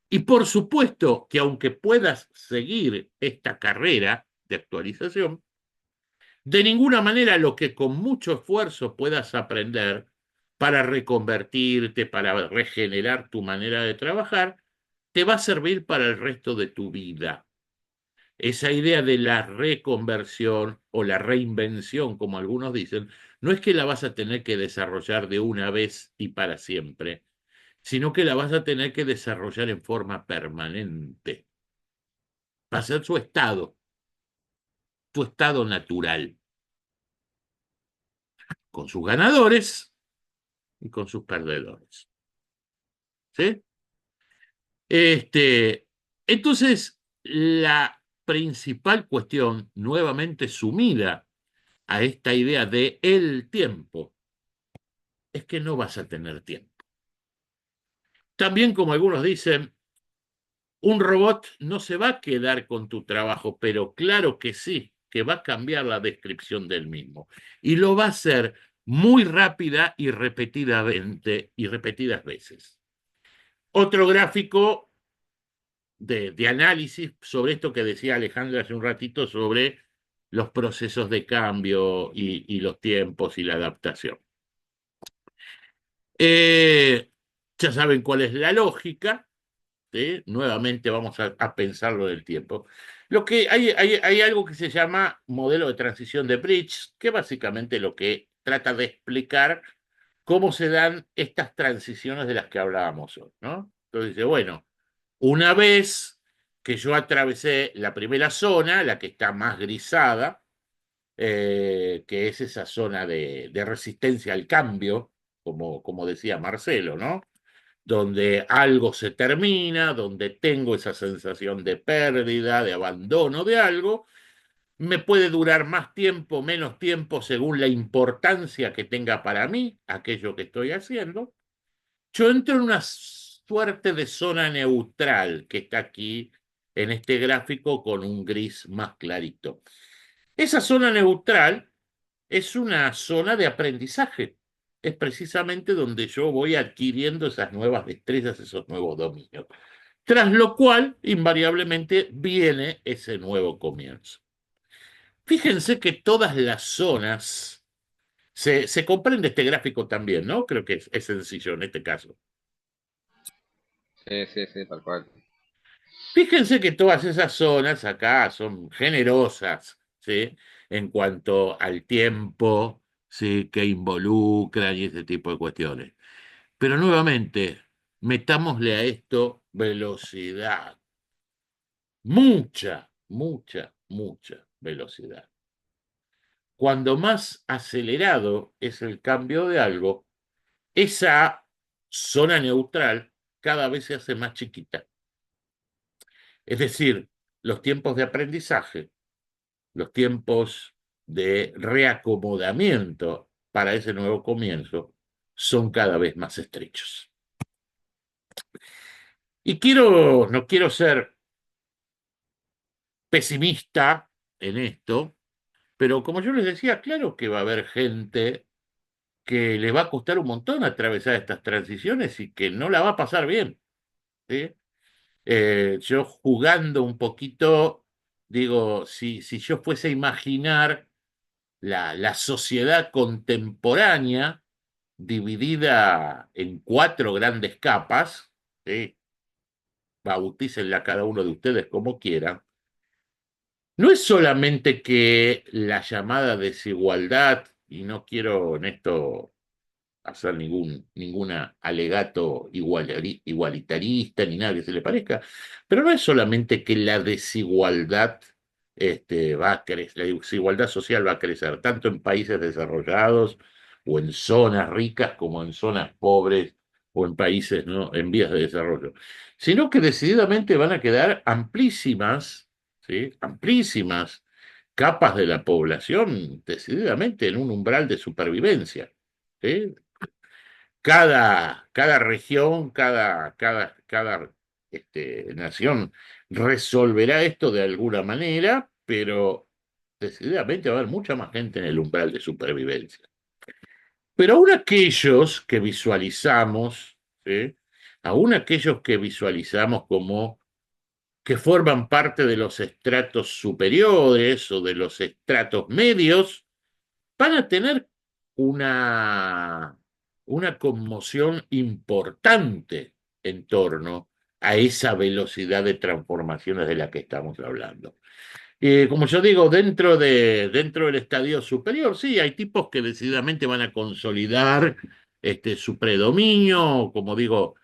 Y por supuesto que aunque puedas seguir esta carrera de actualización, de ninguna manera lo que con mucho esfuerzo puedas aprender para reconvertirte, para regenerar tu manera de trabajar, te va a servir para el resto de tu vida. Esa idea de la reconversión o la reinvención, como algunos dicen, no es que la vas a tener que desarrollar de una vez y para siempre, sino que la vas a tener que desarrollar en forma permanente. Va a ser tu estado natural, con sus ganadores y con sus perdedores. ¿Sí? Entonces, la principal cuestión, nuevamente sumida a esta idea de el tiempo, es que no vas a tener tiempo. También, como algunos dicen, un robot no se va a quedar con tu trabajo, pero claro que sí, que va a cambiar la descripción del mismo. Y lo va a hacer muy rápida y repetidas veces. Otro gráfico de análisis sobre esto que decía Alejandra hace un ratito sobre los procesos de cambio y los tiempos y la adaptación. Ya saben cuál es la lógica, ¿sí? Nuevamente vamos a pensarlo del tiempo. Lo que hay algo que se llama modelo de transición de Bridge, que básicamente lo que trata de explicar cómo se dan estas transiciones de las que hablábamos hoy, ¿no? Entonces dice, bueno, una vez que yo atravesé la primera zona, la que está más grisada, que es esa zona de resistencia al cambio, como decía Marcelo, ¿no? Donde algo se termina, donde tengo esa sensación de pérdida, de abandono de algo, me puede durar más tiempo, menos tiempo, según la importancia que tenga para mí aquello que estoy haciendo. Yo entro en una suerte de zona neutral que está aquí en este gráfico con un gris más clarito. Esa zona neutral es una zona de aprendizaje. Es precisamente donde yo voy adquiriendo esas nuevas destrezas, esos nuevos dominios. Tras lo cual, invariablemente, viene ese nuevo comienzo. Fíjense que todas las zonas, se comprende este gráfico también, ¿no? Creo que es sencillo en este caso. Sí, sí, sí, tal cual. Fíjense que todas esas zonas acá son generosas, ¿sí? En cuanto al tiempo, ¿sí? Que involucran y ese tipo de cuestiones. Pero nuevamente, metámosle a esto velocidad. Mucha, mucha, mucha velocidad. Cuando más acelerado es el cambio de algo, esa zona neutral cada vez se hace más chiquita. Es decir, los tiempos de aprendizaje, los tiempos de reacomodamiento para ese nuevo comienzo son cada vez más estrechos. Y no quiero ser pesimista en esto, pero como yo les decía, claro que va a haber gente que le va a costar un montón atravesar estas transiciones y que no la va a pasar bien, ¿sí? Yo jugando un poquito, digo, si yo fuese a imaginar la sociedad contemporánea dividida en cuatro grandes capas, ¿sí? Bautícenla cada uno de ustedes como quieran. No es solamente que la llamada desigualdad, y no quiero en esto hacer ninguna alegato igualitarista ni nada que se le parezca, pero no es solamente que la desigualdad va a crecer, la desigualdad social va a crecer, tanto en países desarrollados o en zonas ricas como en zonas pobres o en países, ¿no?, en vías de desarrollo, sino que decididamente van a quedar amplísimas, ¿sí? Amplísimas capas de la población decididamente en un umbral de supervivencia. ¿Sí? Cada región, cada nación resolverá esto de alguna manera, pero decididamente va a haber mucha más gente en el umbral de supervivencia. Pero aún aquellos que visualizamos, ¿sí? Aún aquellos que visualizamos como que forman parte de los estratos superiores o de los estratos medios, van a tener una, una conmoción importante en torno a esa velocidad de transformaciones de la que estamos hablando. Como yo digo, dentro del estadio superior, sí, hay tipos que decididamente van a consolidar su predominio, como digo,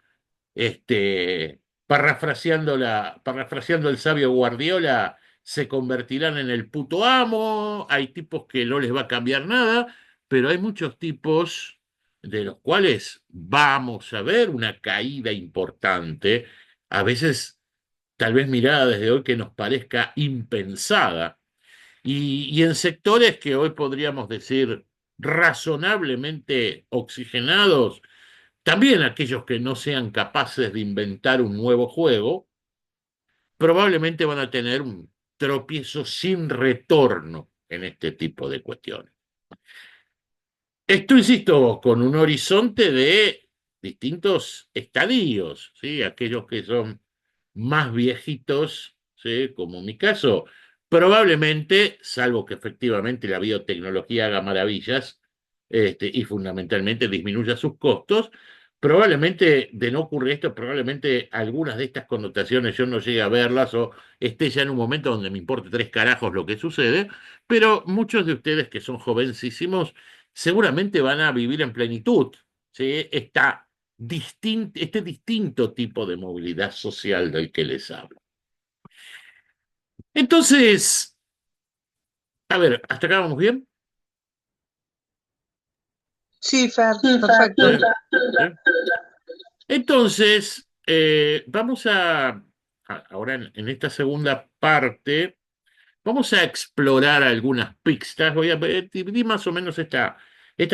parafraseando el sabio Guardiola, se convertirán en el puto amo. Hay tipos que no les va a cambiar nada, pero hay muchos tipos de los cuales vamos a ver una caída importante, a veces tal vez mirada desde hoy que nos parezca impensada, y en sectores que hoy podríamos decir razonablemente oxigenados. También aquellos que no sean capaces de inventar un nuevo juego, probablemente van a tener un tropiezo sin retorno en este tipo de cuestiones. Esto, insisto, con un horizonte de distintos estadios, ¿sí? Aquellos que son más viejitos, ¿sí? Como mi caso, probablemente, salvo que efectivamente la biotecnología haga maravillas, y fundamentalmente disminuya sus costos, probablemente de no ocurrir esto, probablemente algunas de estas connotaciones yo no llegue a verlas o esté ya en un momento donde me importe tres carajos lo que sucede, pero muchos de ustedes que son jovencísimos seguramente van a vivir en plenitud, ¿sí? Este distinto tipo de movilidad social del que les hablo. Entonces, a ver, ¿hasta acá vamos bien? Sí, Fer, perfecto. ¿Sí? ¿Sí? Entonces, vamos ahora en esta segunda parte, vamos a explorar algunas pistas. Voy a dividir más o menos esta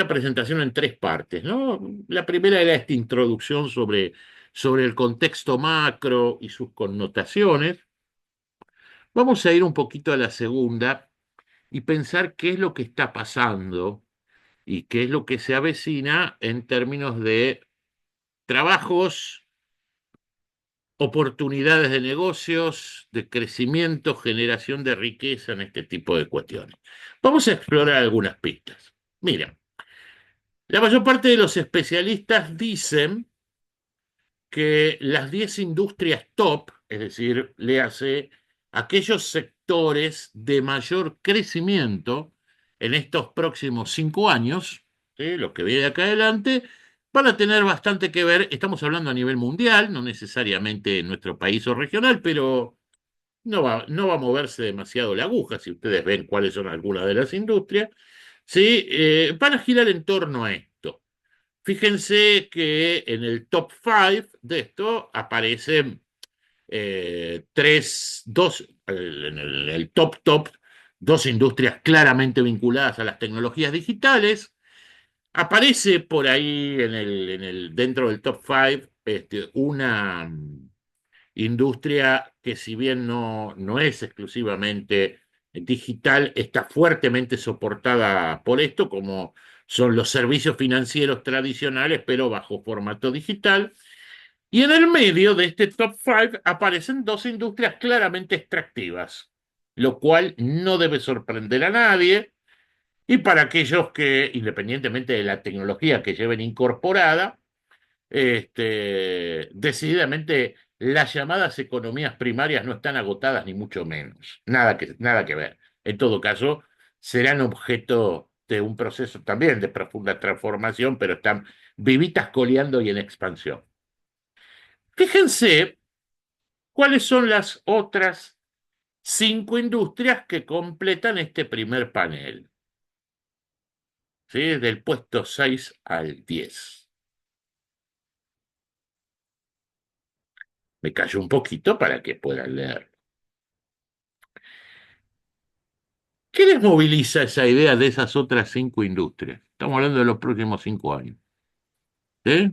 presentación en tres partes, ¿no? La primera era esta introducción sobre el contexto macro y sus connotaciones. Vamos a ir un poquito a la segunda y pensar qué es lo que está pasando y qué es lo que se avecina en términos de trabajos, oportunidades de negocios, de crecimiento, generación de riqueza en este tipo de cuestiones. Vamos a explorar algunas pistas. Mira, la mayor parte de los especialistas dicen que las 10 industrias top, es decir, léase, aquellos sectores de mayor crecimiento en estos próximos 5 años, ¿sí? Lo que viene de acá adelante, van a tener bastante que ver, estamos hablando a nivel mundial, no necesariamente en nuestro país o regional, pero no va a moverse demasiado la aguja, si ustedes ven cuáles son algunas de las industrias, ¿sí? Van a girar en torno a esto. Fíjense que en el top 5 de esto aparecen en el top, dos industrias claramente vinculadas a las tecnologías digitales. Aparece por ahí dentro del top 5 una industria que si bien no es exclusivamente digital, está fuertemente soportada por esto, como son los servicios financieros tradicionales, pero bajo formato digital. Y en el medio de este top 5 aparecen dos industrias claramente extractivas, lo cual no debe sorprender a nadie. Y para aquellos que, independientemente de la tecnología que lleven incorporada, decididamente las llamadas economías primarias no están agotadas ni mucho menos. Nada que ver. En todo caso, serán objeto de un proceso también de profunda transformación, pero están vivitas coleando y en expansión. Fíjense cuáles son las otras 5 industrias que completan este primer panel, ¿sí? Del puesto 6 al 10. Me callo un poquito para que puedan leer. ¿Qué les moviliza esa idea de esas otras 5 industrias? Estamos hablando de los próximos 5 años. ¿Sí?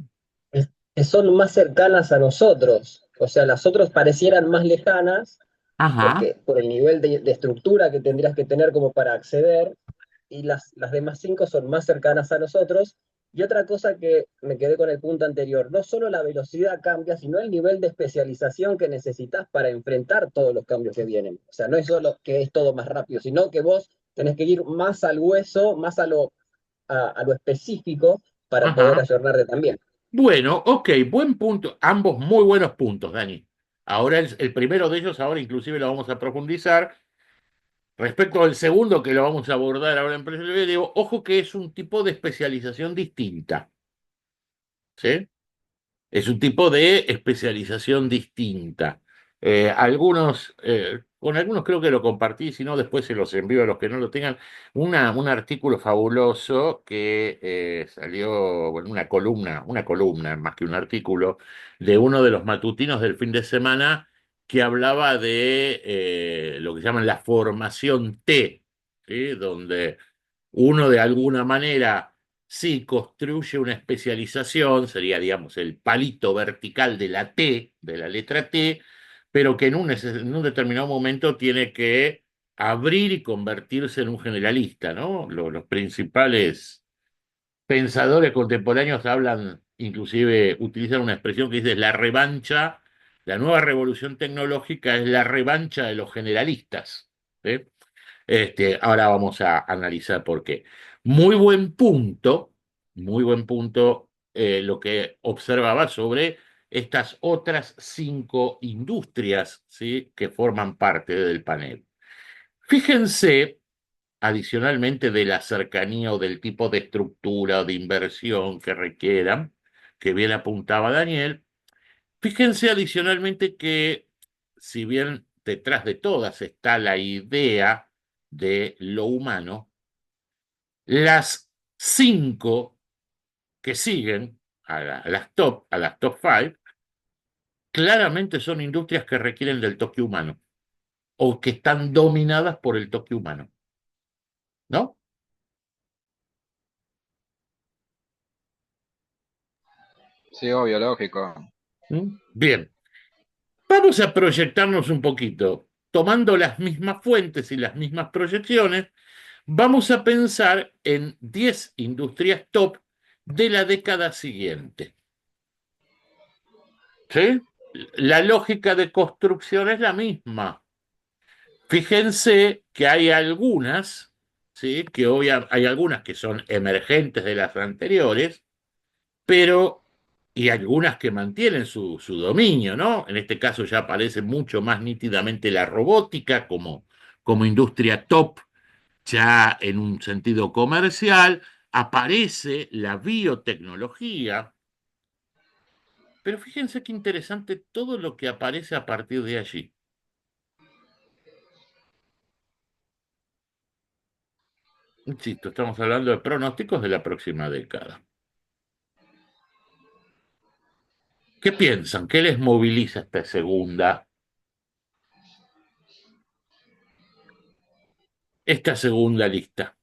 Que son más cercanas a nosotros. O sea, las otras parecieran más lejanas Ajá, porque por el nivel de estructura que tendrías que tener como para acceder, y las demás cinco son más cercanas a nosotros. Y otra cosa que me quedé con el punto anterior, no solo la velocidad cambia, sino el nivel de especialización que necesitas para enfrentar todos los cambios que vienen. O sea, no es solo que es todo más rápido, sino que vos tenés que ir más al hueso, más a lo específico para poder ajá. ayornarte también. Bueno, ok, buen punto. Ambos muy buenos puntos, Dani. Ahora el primero de ellos, ahora inclusive lo vamos a profundizar. Respecto al segundo, que lo vamos a abordar ahora en breve, digo, ojo que es un tipo de especialización distinta. ¿Sí? Es un tipo de especialización distinta. Con algunos creo que lo compartí, si no, después se los envío a los que no lo tengan. Un artículo fabuloso que salió, bueno, una columna más que un artículo, de uno de los matutinos del fin de semana que hablaba de lo que llaman la formación T, ¿sí? Donde uno de alguna manera sí construye una especialización, sería, digamos, el palito vertical de la T, de la letra T, pero que en un determinado momento tiene que abrir y convertirse en un generalista, ¿no? Los principales pensadores contemporáneos hablan, inclusive utilizan una expresión que dice la revancha, la nueva revolución tecnológica es la revancha de los generalistas. ¿Sí? Ahora vamos a analizar por qué. Muy buen punto lo que observaba sobre estas otras 5 industrias, ¿sí?, que forman parte del panel. Fíjense, adicionalmente de la cercanía o del tipo de estructura o de inversión que requieran, que bien apuntaba Daniel, fíjense adicionalmente que si bien detrás de todas está la idea de lo humano, las 5 que siguen a las top 5, claramente son industrias que requieren del toque humano o que están dominadas por el toque humano, ¿no? Sí, obvio, lógico. Bien, vamos a proyectarnos un poquito. Tomando las mismas fuentes y las mismas proyecciones, vamos a pensar en 10 industrias top de la década siguiente. ¿Sí? La lógica de construcción es la misma. Fíjense que hay algunas, ¿sí?, que hay algunas que son emergentes de las anteriores, pero y algunas que mantienen su dominio, ¿no? En este caso ya aparece mucho más nítidamente la robótica como industria top, ya en un sentido comercial, aparece la biotecnología, pero fíjense qué interesante todo lo que aparece a partir de allí. Insisto, estamos hablando de pronósticos de la próxima década. ¿Qué piensan? ¿Qué les moviliza esta segunda lista?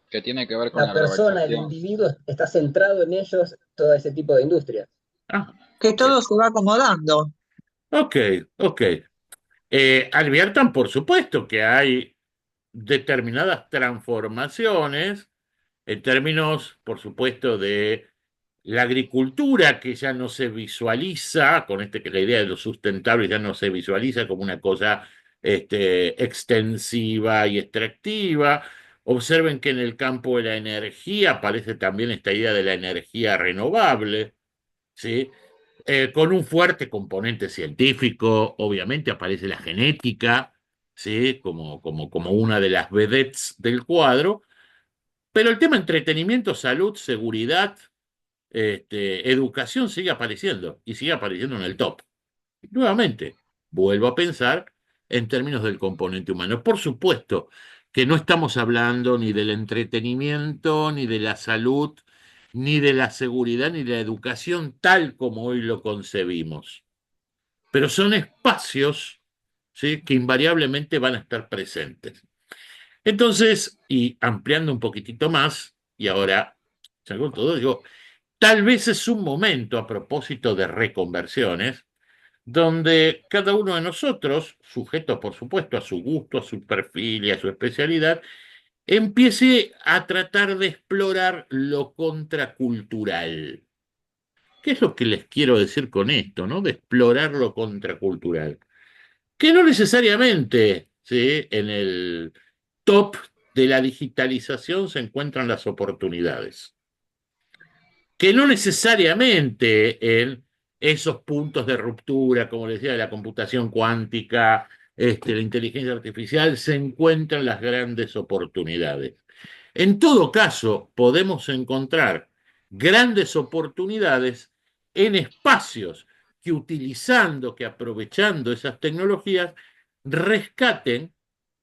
Que tiene que ver con La la persona, el globalización. individuo está centrado en ellos, todo ese tipo de industrias. Ah, Que ok, todo se va acomodando. ok, ok. Adviertan, por supuesto, que hay determinadas transformaciones en términos, por supuesto, de la agricultura, que ya no se visualiza, que la idea de lo sustentable ya no se visualiza como una cosa extensiva y extractiva. Observen que en el campo de la energía aparece también esta idea de la energía renovable, ¿sí? Con un fuerte componente científico, obviamente aparece la genética, ¿sí?, como una de las vedettes del cuadro, pero el tema entretenimiento, salud, seguridad, educación sigue apareciendo y sigue apareciendo en el top. Nuevamente, vuelvo a pensar en términos del componente humano. Por supuesto que no estamos hablando ni del entretenimiento, ni de la salud, ni de la seguridad, ni de la educación tal como hoy lo concebimos. Pero son espacios, ¿sí?, que invariablemente van a estar presentes. Entonces, y ampliando un poquitito más, y ahora, ya con todo, digo, tal vez es un momento a propósito de reconversiones donde cada uno de nosotros, sujeto por supuesto a su gusto, a su perfil y a su especialidad, empiece a tratar de explorar lo contracultural. ¿Qué es lo que les quiero decir con esto, no? De explorar lo contracultural. Que no necesariamente, ¿sí?, en el top de la digitalización se encuentran las oportunidades, que no necesariamente en esos puntos de ruptura, como les decía, de la computación cuántica, la inteligencia artificial, se encuentran las grandes oportunidades. En todo caso, podemos encontrar grandes oportunidades en espacios que utilizando, que aprovechando esas tecnologías, rescaten,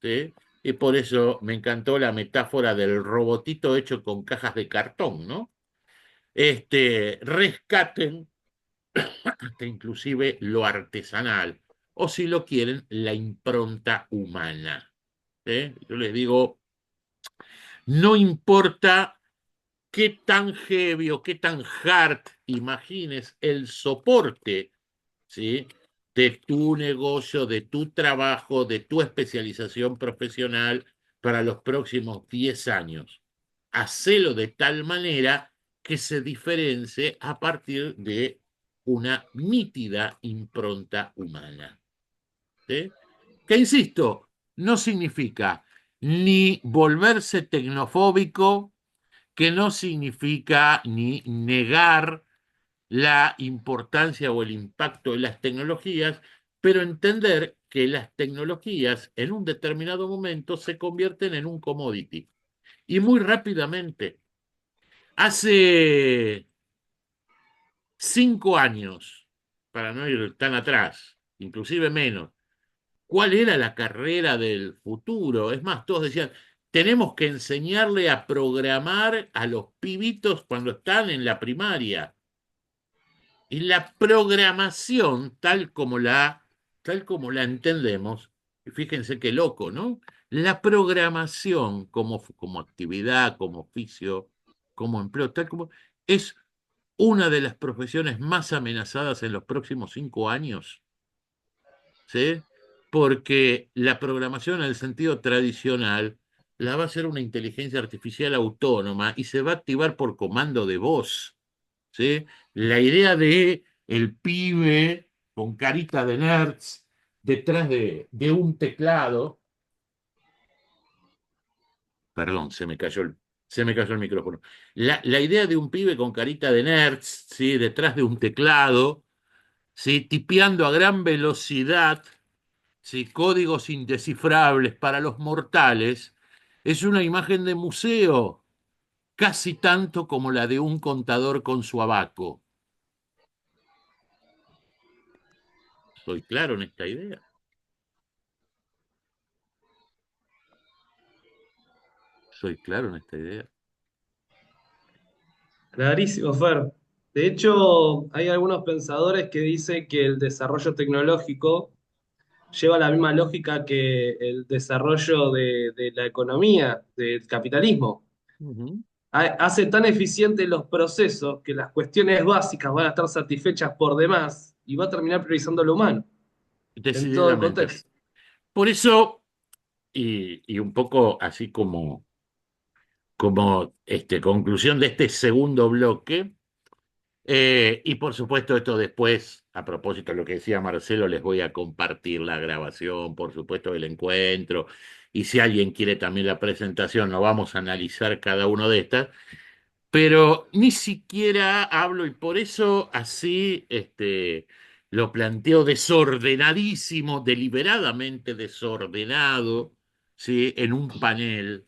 ¿sí? Y por eso me encantó la metáfora del robotito hecho con cajas de cartón, ¿no? Rescaten hasta inclusive lo artesanal, o si lo quieren, la impronta humana. Yo les digo, no importa qué tan heavy o qué tan hard imagines el soporte, ¿sí?, de tu negocio, de tu trabajo, de tu especialización profesional para los próximos 10 años. hacelo de tal manera que se diferencie a partir de una nítida impronta humana. ¿Sí? Que, insisto, no significa ni volverse tecnofóbico, que no significa ni negar la importancia o el impacto de las tecnologías, pero entender que las tecnologías en un determinado momento se convierten en un commodity. Y muy rápidamente. Hace 5 años, para no ir tan atrás, inclusive menos, ¿cuál era la carrera del futuro? Es más, todos decían, tenemos que enseñarle a programar a los pibitos cuando están en la primaria. Y la programación, tal como la entendemos, y fíjense qué loco, ¿no? La programación como actividad, como oficio, como empleo, tal como es una de las profesiones más amenazadas en los próximos 5 años, ¿sí? Porque la programación en el sentido tradicional la va a hacer una inteligencia artificial autónoma y se va a activar por comando de voz, ¿sí? La idea de el pibe con carita de nerds detrás de un teclado, perdón, se me cayó el micrófono. La idea de un pibe con carita de nerds, ¿sí? Detrás de un teclado, ¿sí? Tipeando a gran velocidad, ¿sí? Códigos indescifrables para los mortales, es una imagen de museo, casi tanto como la de un contador con su abaco. ¿Soy claro en esta idea? ¿Soy claro en esta idea? Clarísimo, Fer. De hecho, hay algunos pensadores que dicen que el desarrollo tecnológico lleva la misma lógica que el desarrollo de la economía, del capitalismo. Ujú. Hace tan eficientes los procesos que las cuestiones básicas van a estar satisfechas por demás y va a terminar priorizando lo humano en todo el Decididamente. contexto. Por eso, y un poco así como conclusión de este segundo bloque, y por supuesto esto después, a propósito de lo que decía Marcelo, les voy a compartir la grabación, por supuesto, del encuentro, y si alguien quiere también la presentación, lo vamos a analizar cada uno de estas, pero ni siquiera hablo, y por eso así lo planteo desordenadísimo, deliberadamente desordenado, ¿sí? En un panel,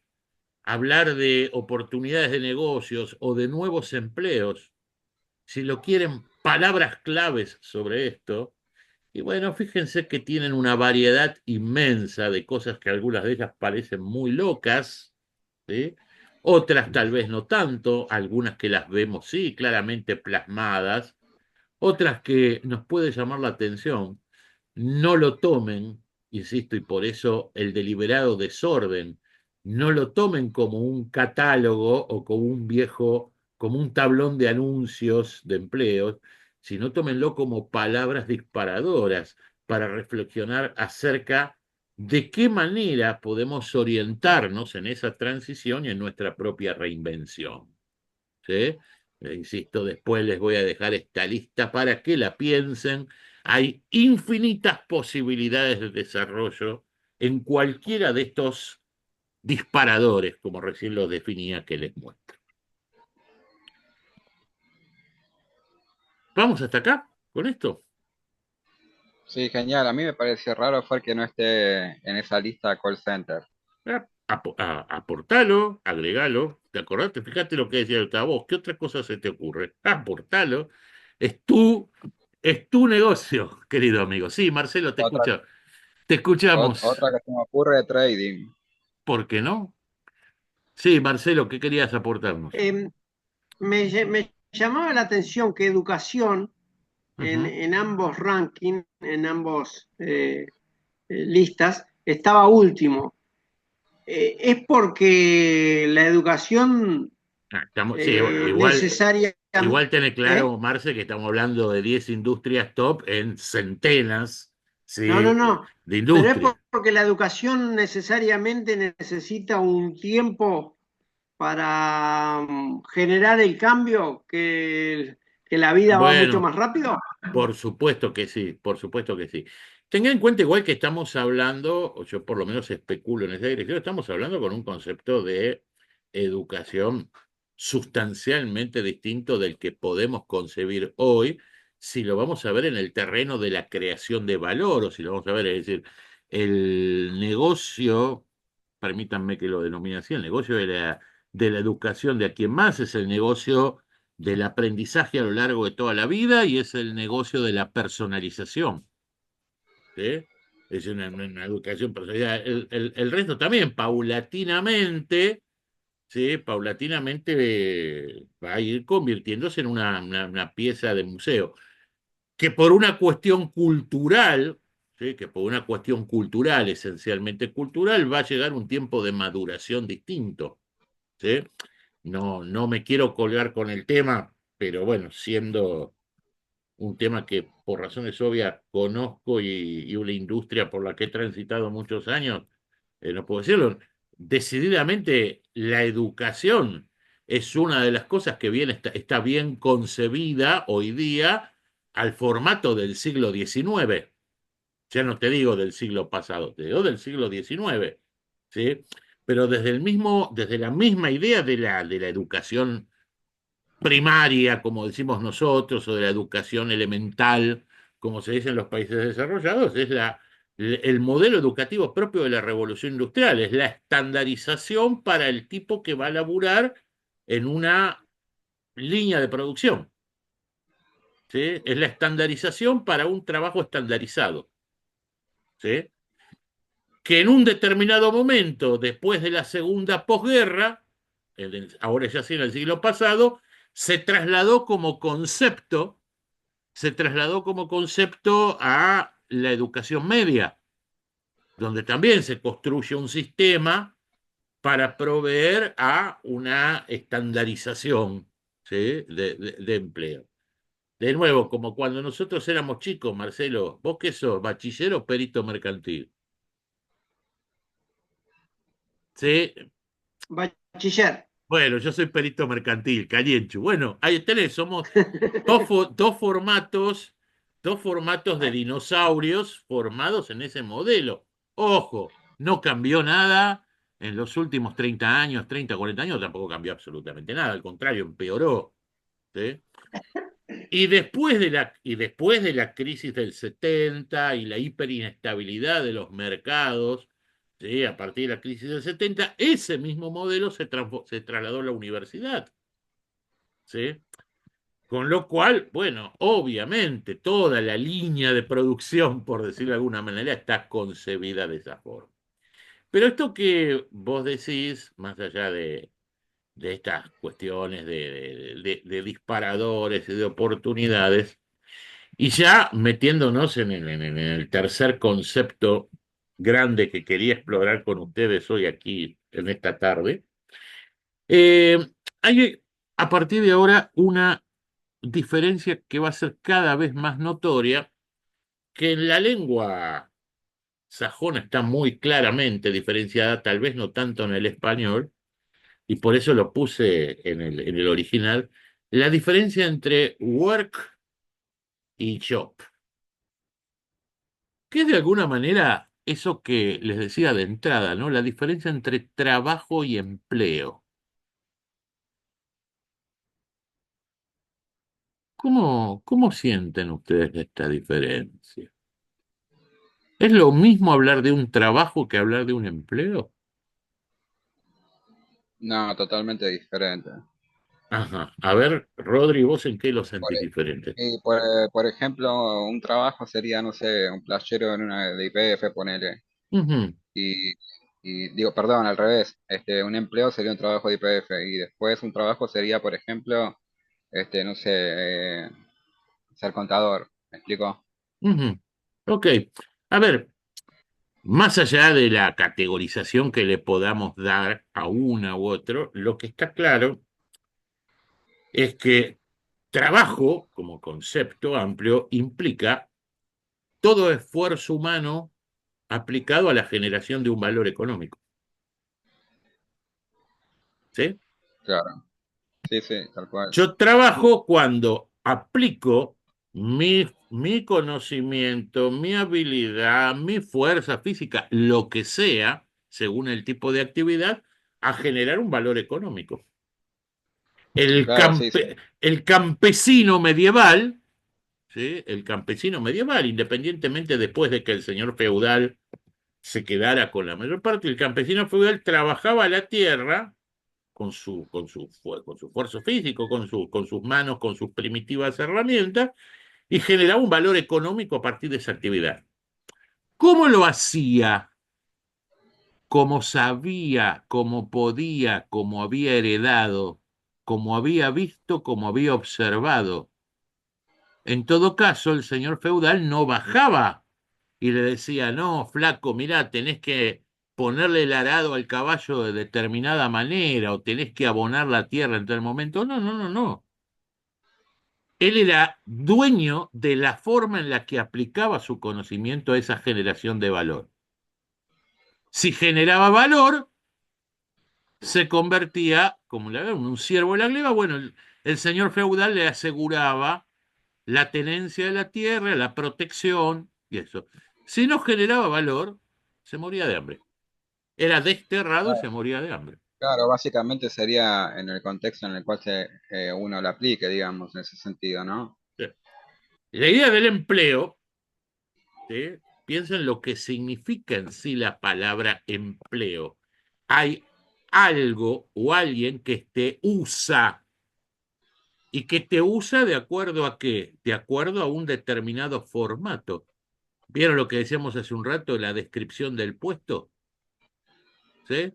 hablar de oportunidades de negocios o de nuevos empleos, si lo quieren, palabras claves sobre esto. Y bueno, fíjense que tienen una variedad inmensa de cosas que algunas de ellas parecen muy locas, ¿sí? Otras tal vez no tanto, algunas que las vemos sí claramente plasmadas, otras que nos puede llamar la atención. No lo tomen, insisto, y por eso el deliberado desorden, no lo tomen como un catálogo o como un tablón de anuncios de empleos, sino tómenlo como palabras disparadoras para reflexionar acerca de qué manera podemos orientarnos en esa transición y en nuestra propia reinvención. ¿Sí? Insisto, después les voy a dejar esta lista para que la piensen. Hay infinitas posibilidades de desarrollo en cualquiera de estos disparadores, como recién los definía, que les muestro. ¿Vamos hasta acá con esto? Sí, genial. A mí me parece raro, Fer, que no esté en esa lista call center. Aportalo, agregalo. ¿Te acordaste? Fíjate lo que decía el altavoz. ¿Qué otra cosa se te ocurre? Aportalo. Es tu negocio, querido amigo. Sí, Marcelo, te Otra, escucho. Te escuchamos. otra que se me ocurre de trading. ¿Por qué no? Sí, Marcelo, ¿qué querías aportarnos? Me llamaba la atención que educación Ujú. en ambos rankings, en ambos listas, estaba último. ¿Es porque la educación Sí, igual necesariamente... tener claro, Marce, que estamos hablando de 10 industrias top en centenas, No, no, ¿sí? no. De Pero es industrias. porque la educación necesariamente necesita un tiempo para generar el cambio, que la vida va mucho Bueno, más rápido? por supuesto que sí, por supuesto que sí. Tenga en cuenta igual que estamos hablando, o yo por lo menos especulo en esa dirección, estamos hablando con un concepto de educación sustancialmente distinto del que podemos concebir hoy, si lo vamos a ver en el terreno de la creación de valor, o si lo vamos a ver, es decir, el negocio, permítanme que lo denomine así, el negocio de la educación de a quien más es el negocio del aprendizaje a lo largo de toda la vida y es el negocio de la personalización. ¿Sí? Es una educación personalizada. El resto también, paulatinamente, ¿sí? Paulatinamente va a ir convirtiéndose en una pieza de museo. Que por una cuestión cultural, ¿sí? Que por una cuestión cultural, esencialmente cultural, va a llegar un tiempo de maduración distinto. ¿Sí? No, no me quiero colgar con el tema, pero bueno, siendo un tema que por razones obvias conozco y una industria por la que he transitado muchos años, no puedo decirlo. Decididamente, la educación es una de las cosas que está bien concebida hoy día al formato del siglo XIX. Ya no te digo del siglo pasado, te digo del siglo XIX. ¿Sí? Pero desde la misma idea de la educación primaria, como decimos nosotros, o de la educación elemental, como se dice en los países desarrollados, es el modelo educativo propio de la revolución industrial, es la estandarización para el tipo que va a laburar en una línea de producción. ¿Sí? Es la estandarización para un trabajo estandarizado. ¿Sí? Que en un determinado momento, después de la segunda posguerra, ahora ya sí en el siglo pasado, se trasladó como concepto, se trasladó como concepto a la educación media, donde también se construye un sistema para proveer a una estandarización, ¿sí? de empleo. De nuevo, como cuando nosotros éramos chicos, Marcelo, ¿vos qué sos? ¿Bachiller o perito mercantil? ¿Sí? Bachiller. Bueno, yo soy perito mercantil, caliencho. Bueno, ahí tenés, somos dos formatos de dinosaurios formados en ese modelo. Ojo, no cambió nada en los últimos 30 años, 30, 40 años, tampoco cambió absolutamente nada, al contrario, empeoró. ¿Sí? Y después de la crisis del 70 y la hiperinestabilidad de los mercados, ¿sí? A partir de la crisis del 70, ese mismo modelo se trasladó a la universidad. ¿Sí? Con lo cual, bueno, obviamente toda la línea de producción, por decirlo de alguna manera, está concebida de esa forma. Pero esto que vos decís, más allá de estas cuestiones de disparadores y de oportunidades, y ya metiéndonos en el tercer concepto grande que quería explorar con ustedes hoy aquí en esta tarde, eh, hay a partir de ahora una diferencia que va a ser cada vez más notoria, que en la lengua sajona está muy claramente diferenciada, tal vez no tanto en el español, y por eso lo puse en el original, la diferencia entre work y job, que es de alguna manera eso que les decía de entrada, ¿no? La diferencia entre trabajo y empleo. ¿Cómo sienten ustedes esta diferencia? ¿Es lo mismo hablar de un trabajo que hablar de un empleo? No, totalmente diferente. Ajá. A ver, Rodri, ¿vos en qué lo Por, sentís diferente? por ejemplo, un trabajo sería, no sé, un playero en una de YPF, ponele. Ujú, Y, y digo, perdón, al revés. Un empleo sería un trabajo de YPF. Y después un trabajo sería, por ejemplo, no sé, ser contador. ¿Me explico? ujú. Ok. A ver, más allá de la categorización que le podamos dar a una u otro, lo que está claro es que trabajo, como concepto amplio, implica todo esfuerzo humano aplicado a la generación de un valor económico. ¿Sí? Claro. Sí, sí, tal cual. Yo trabajo cuando aplico mi conocimiento, mi habilidad, mi fuerza física, lo que sea, según el tipo de actividad, a generar un valor económico. Claro, sí, sí. El campesino medieval, ¿sí? El campesino medieval, independientemente después de que el señor feudal se quedara con la mayor parte, el campesino feudal trabajaba la tierra con su esfuerzo físico, con sus manos, con sus primitivas herramientas, y generaba un valor económico a partir de esa actividad. ¿Cómo lo hacía? Como sabía, como podía, como había heredado, como había visto, como había observado. En todo caso, el señor feudal no bajaba y le decía, no, flaco, mirá, tenés que ponerle el arado al caballo de determinada manera o tenés que abonar la tierra en tal momento. No, no, no, no. Él era dueño de la forma en la que aplicaba su conocimiento a esa generación de valor. Si generaba valor, se convertía, como un siervo de la gleba. Bueno, el señor feudal le aseguraba la tenencia de la tierra, la protección y eso. Si no generaba valor, se moría de hambre. Era desterrado y se moría de hambre. Claro, básicamente sería en el contexto en el cual uno lo aplique, digamos, en ese sentido, ¿no? Sí. La idea del empleo, ¿sí? Piensa en lo que significa en sí la palabra empleo. Hay algo o alguien que te usa y que te usa de acuerdo a qué, de acuerdo a un determinado formato. ¿Vieron lo que decíamos hace un rato, la descripción del puesto? ¿Sí?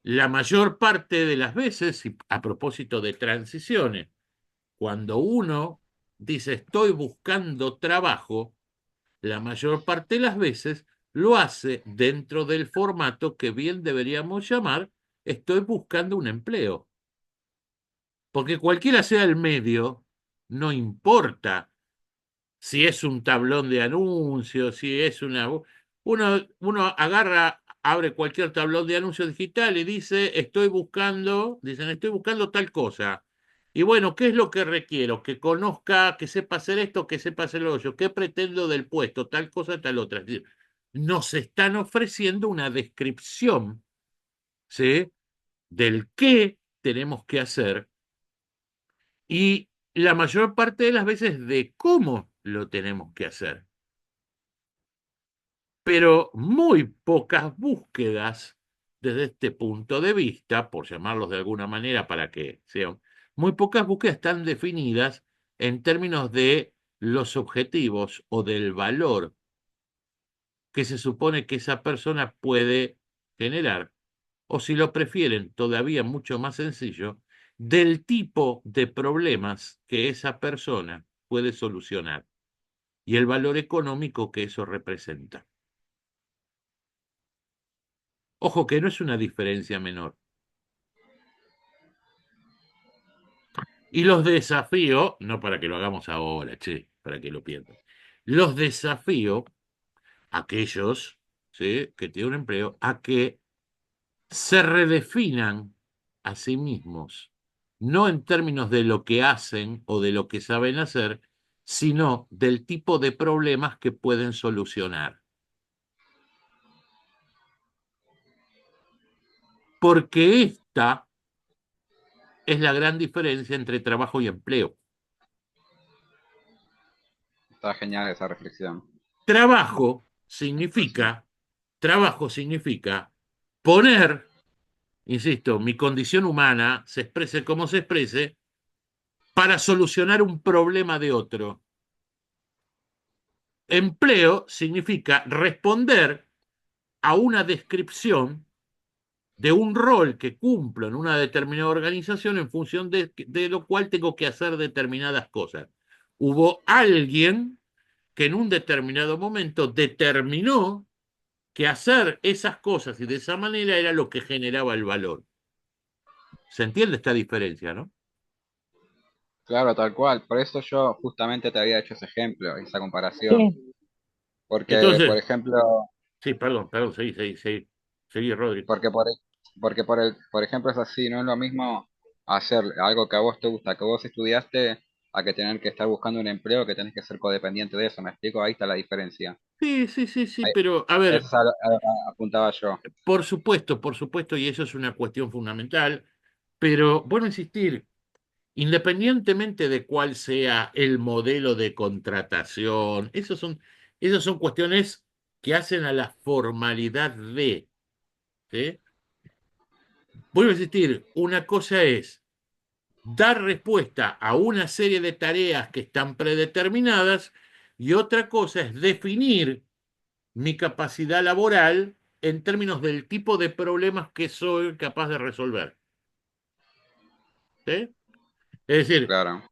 La mayor parte de las veces, y a propósito de transiciones, cuando uno dice estoy buscando trabajo, la mayor parte de las veces lo hace dentro del formato que bien deberíamos llamar estoy buscando un empleo. Porque cualquiera sea el medio, no importa si es un tablón de anuncios, si es una... Uno agarra, abre cualquier tablón de anuncios digital y dice, estoy buscando tal cosa. Y bueno, ¿qué es lo que requiero? Que conozca, que sepa hacer esto, que sepa hacer lo otro. ¿Qué pretendo del puesto? Tal cosa, tal otra. Es decir, nos están ofreciendo una descripción, ¿sí? Del qué tenemos que hacer y la mayor parte de las veces de cómo lo tenemos que hacer. Pero muy pocas búsquedas desde este punto de vista, por llamarlos de alguna manera para que sean, muy pocas búsquedas están definidas en términos de los objetivos o del valor que se supone que esa persona puede generar, o si lo prefieren todavía mucho más sencillo, del tipo de problemas que esa persona puede solucionar y el valor económico que eso representa. Ojo que no es una diferencia menor. Y los desafío, no para que lo hagamos ahora, che, para que lo piensen. Los desafío a aquellos, ¿sí?, que tienen un empleo a que se redefinan a sí mismos, no en términos de lo que hacen o de lo que saben hacer, sino del tipo de problemas que pueden solucionar. Porque esta es la gran diferencia entre trabajo y empleo. Está genial esa reflexión. Trabajo Sí, sí. significa, trabajo significa poner, insisto, mi condición humana, se exprese como se exprese, para solucionar un problema de otro. Empleo significa responder a una descripción de un rol que cumplo en una determinada organización en función de lo cual tengo que hacer determinadas cosas. Hubo alguien que en un determinado momento determinó que hacer esas cosas y de esa manera era lo que generaba el valor. ¿Se entiende esta diferencia, no? Claro, tal cual. Por eso yo justamente te había hecho ese ejemplo, esa comparación. Sí, Porque, por Entonces, ejemplo, sí, perdón, seguí, Rodri. porque porque por ejemplo es así, no es lo mismo hacer algo que a vos te gusta, que vos estudiaste, a que tener que estar buscando un empleo que tenés que ser codependiente de eso, ¿me explico? Ahí está la diferencia. Sí, sí, sí, sí, Ahí- pero a ver, Eso es apuntaba yo. por supuesto, y eso es una cuestión fundamental, pero bueno, insistir, independientemente de cuál sea el modelo de contratación, esas son cuestiones que hacen a la formalidad de, ¿sí? Vuelvo a insistir, una cosa es dar respuesta a una serie de tareas que están predeterminadas y otra cosa es definir mi capacidad laboral en términos del tipo de problemas que soy capaz de resolver. ¿Sí? Es decir, Claro,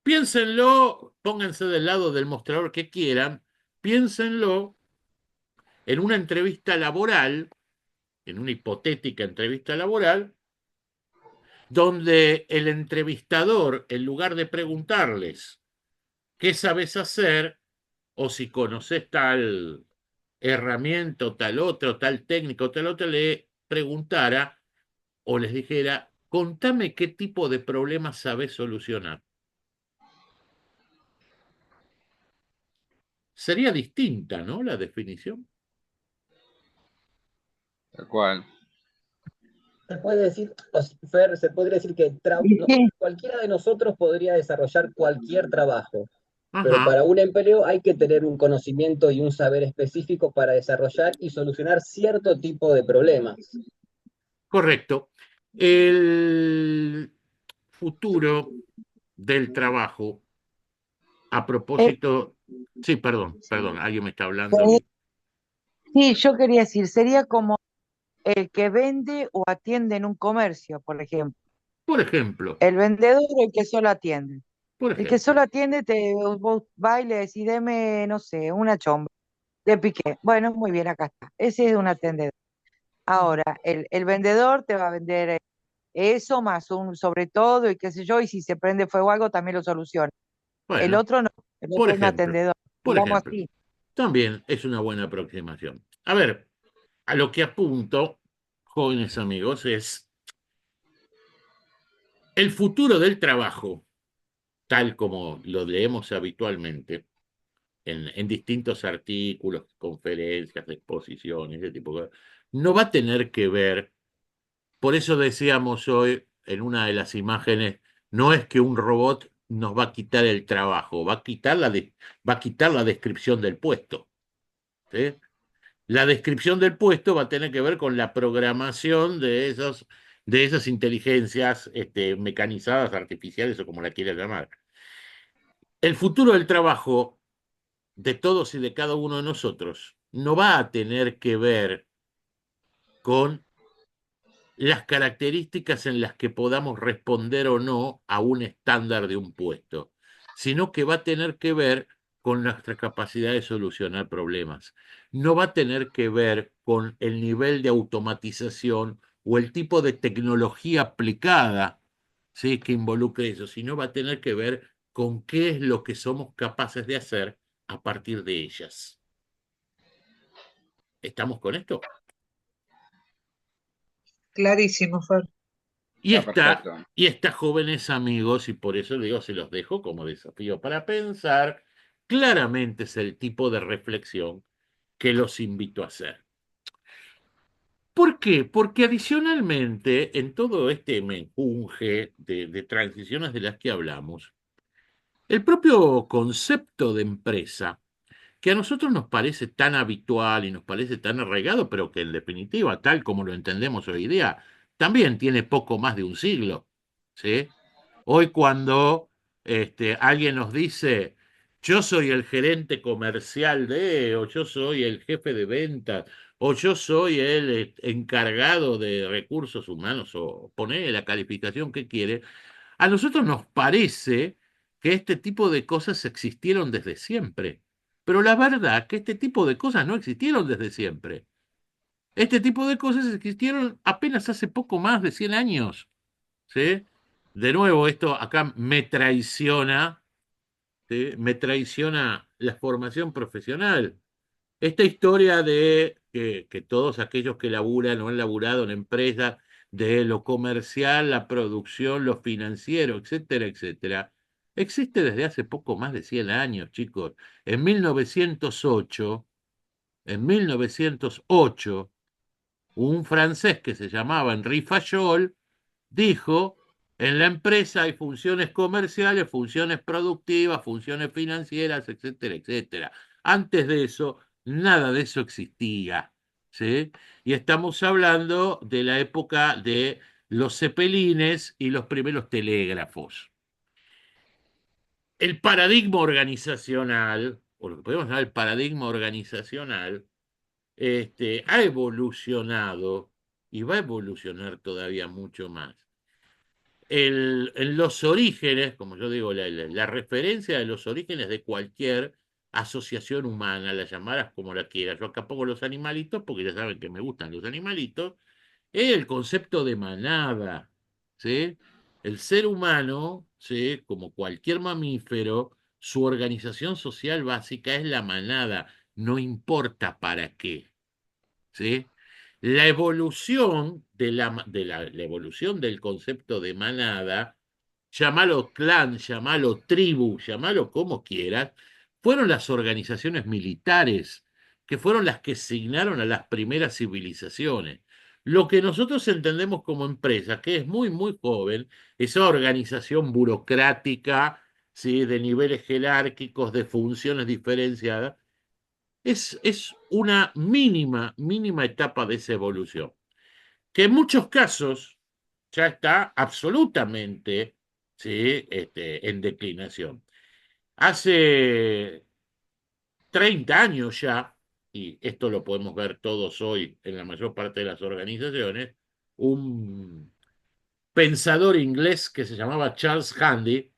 piénsenlo, pónganse del lado del mostrador que quieran, piénsenlo en una entrevista laboral, en una hipotética entrevista laboral, donde el entrevistador, en lugar de preguntarles qué sabes hacer o si conoces tal herramienta o tal otra, o tal técnico o tal otra, le preguntara o les dijera, contame qué tipo de problemas sabes solucionar. Sería distinta, ¿no? La definición. tal cual. Se puede decir, Fer, se podría decir que ¿Viste? cualquiera de nosotros podría desarrollar cualquier trabajo, pero Ajá, para un empleo hay que tener un conocimiento y un saber específico para desarrollar y solucionar cierto tipo de problemas. correcto. El futuro del trabajo, a Eh, propósito, sí, perdón, alguien me está hablando. sería- sí, yo quería decir, sería como el que vende o atiende en un comercio, por ejemplo. Por ejemplo, El vendedor o el que solo atiende. por El que ejemplo. solo atiende, vos va y le decís, deme, no sé, una chomba de piqué. Bueno, muy bien, acá está. Ese es un atendedor. Ahora, el vendedor te va a vender eso más un sobre todo y qué sé yo, y si se prende fuego algo también lo soluciona. El Bueno, otro no, el por otro es un ejemplo, atendedor, por digamos ejemplo. así. También es una buena aproximación. A ver, a lo que apunto, jóvenes amigos, es el futuro del trabajo, tal como lo leemos habitualmente en distintos artículos, conferencias, exposiciones, ese tipo de cosas, no va a tener que ver, por eso decíamos hoy en una de las imágenes, no es que un robot nos va a quitar el trabajo, va a quitar la descripción del puesto. ¿Sí? La descripción del puesto va a tener que ver con la programación de esas inteligencias mecanizadas, artificiales o como la quieras llamar. El futuro del trabajo de todos y de cada uno de nosotros no va a tener que ver con las características en las que podamos responder o no a un estándar de un puesto, sino que va a tener que ver con nuestra capacidad de solucionar problemas. No va a tener que ver con el nivel de automatización o el tipo de tecnología aplicada, ¿sí?, que involucre eso, sino va a tener que ver con qué es lo que somos capaces de hacer a partir de ellas. ¿Estamos con esto? Clarísimo, Fer. Y Está perfecto. jóvenes amigos, y por eso digo, se los dejo como desafío para pensar, claramente es el tipo de reflexión que los invito a hacer. ¿Por qué? Porque adicionalmente, en todo este menjunje de transiciones de las que hablamos, el propio concepto de empresa, que a nosotros nos parece tan habitual y nos parece tan arraigado, pero que en definitiva, tal como lo entendemos hoy día, también tiene poco más de un siglo, ¿sí? Hoy cuando alguien nos dice, yo soy el gerente comercial de, o yo soy el jefe de ventas, o yo soy el encargado de recursos humanos, o pone la calificación que quiere, a nosotros nos parece que este tipo de cosas existieron desde siempre. Pero la verdad es que este tipo de cosas no existieron desde siempre. Este tipo de cosas existieron apenas hace poco más de 100 años. ¿Sí? De nuevo, esto acá me traiciona, ¿sí? Me traiciona la formación profesional. Esta historia de que todos aquellos que laburan o han laburado en empresas de lo comercial, la producción, lo financiero, etcétera, etcétera, existe desde hace poco más de 100 años, chicos. En 1908, en 1908, un francés que se llamaba Henri Fayol dijo, en la empresa hay funciones comerciales, funciones productivas, funciones financieras, etcétera, etcétera. Antes de eso, nada de eso existía, ¿sí? Y estamos hablando de la época de los cepelines y los primeros telégrafos. El paradigma organizacional, o lo que podemos llamar el paradigma organizacional, ha evolucionado y va a evolucionar todavía mucho más. En los orígenes, como yo digo, la referencia de los orígenes de cualquier asociación humana, la llamaras como la quieras, yo acá pongo los animalitos porque ya saben que me gustan los animalitos, es el concepto de manada, ¿sí? El ser humano, ¿sí? Como cualquier mamífero, su organización social básica es la manada, no importa para qué, ¿sí? La evolución la evolución del concepto de manada, llamalo clan, llamalo tribu, llamalo como quieras, fueron las organizaciones militares, que fueron las que signaron a las primeras civilizaciones. Lo que nosotros entendemos como empresa, que es muy, muy joven, esa organización burocrática, ¿sí? De niveles jerárquicos, de funciones diferenciadas, es una mínima, mínima etapa de esa evolución, que en muchos casos ya está absolutamente, ¿sí? En declinación. Hace 30 años ya, y esto lo podemos ver todos hoy en la mayor parte de las organizaciones, un pensador inglés que se llamaba Charles Handy,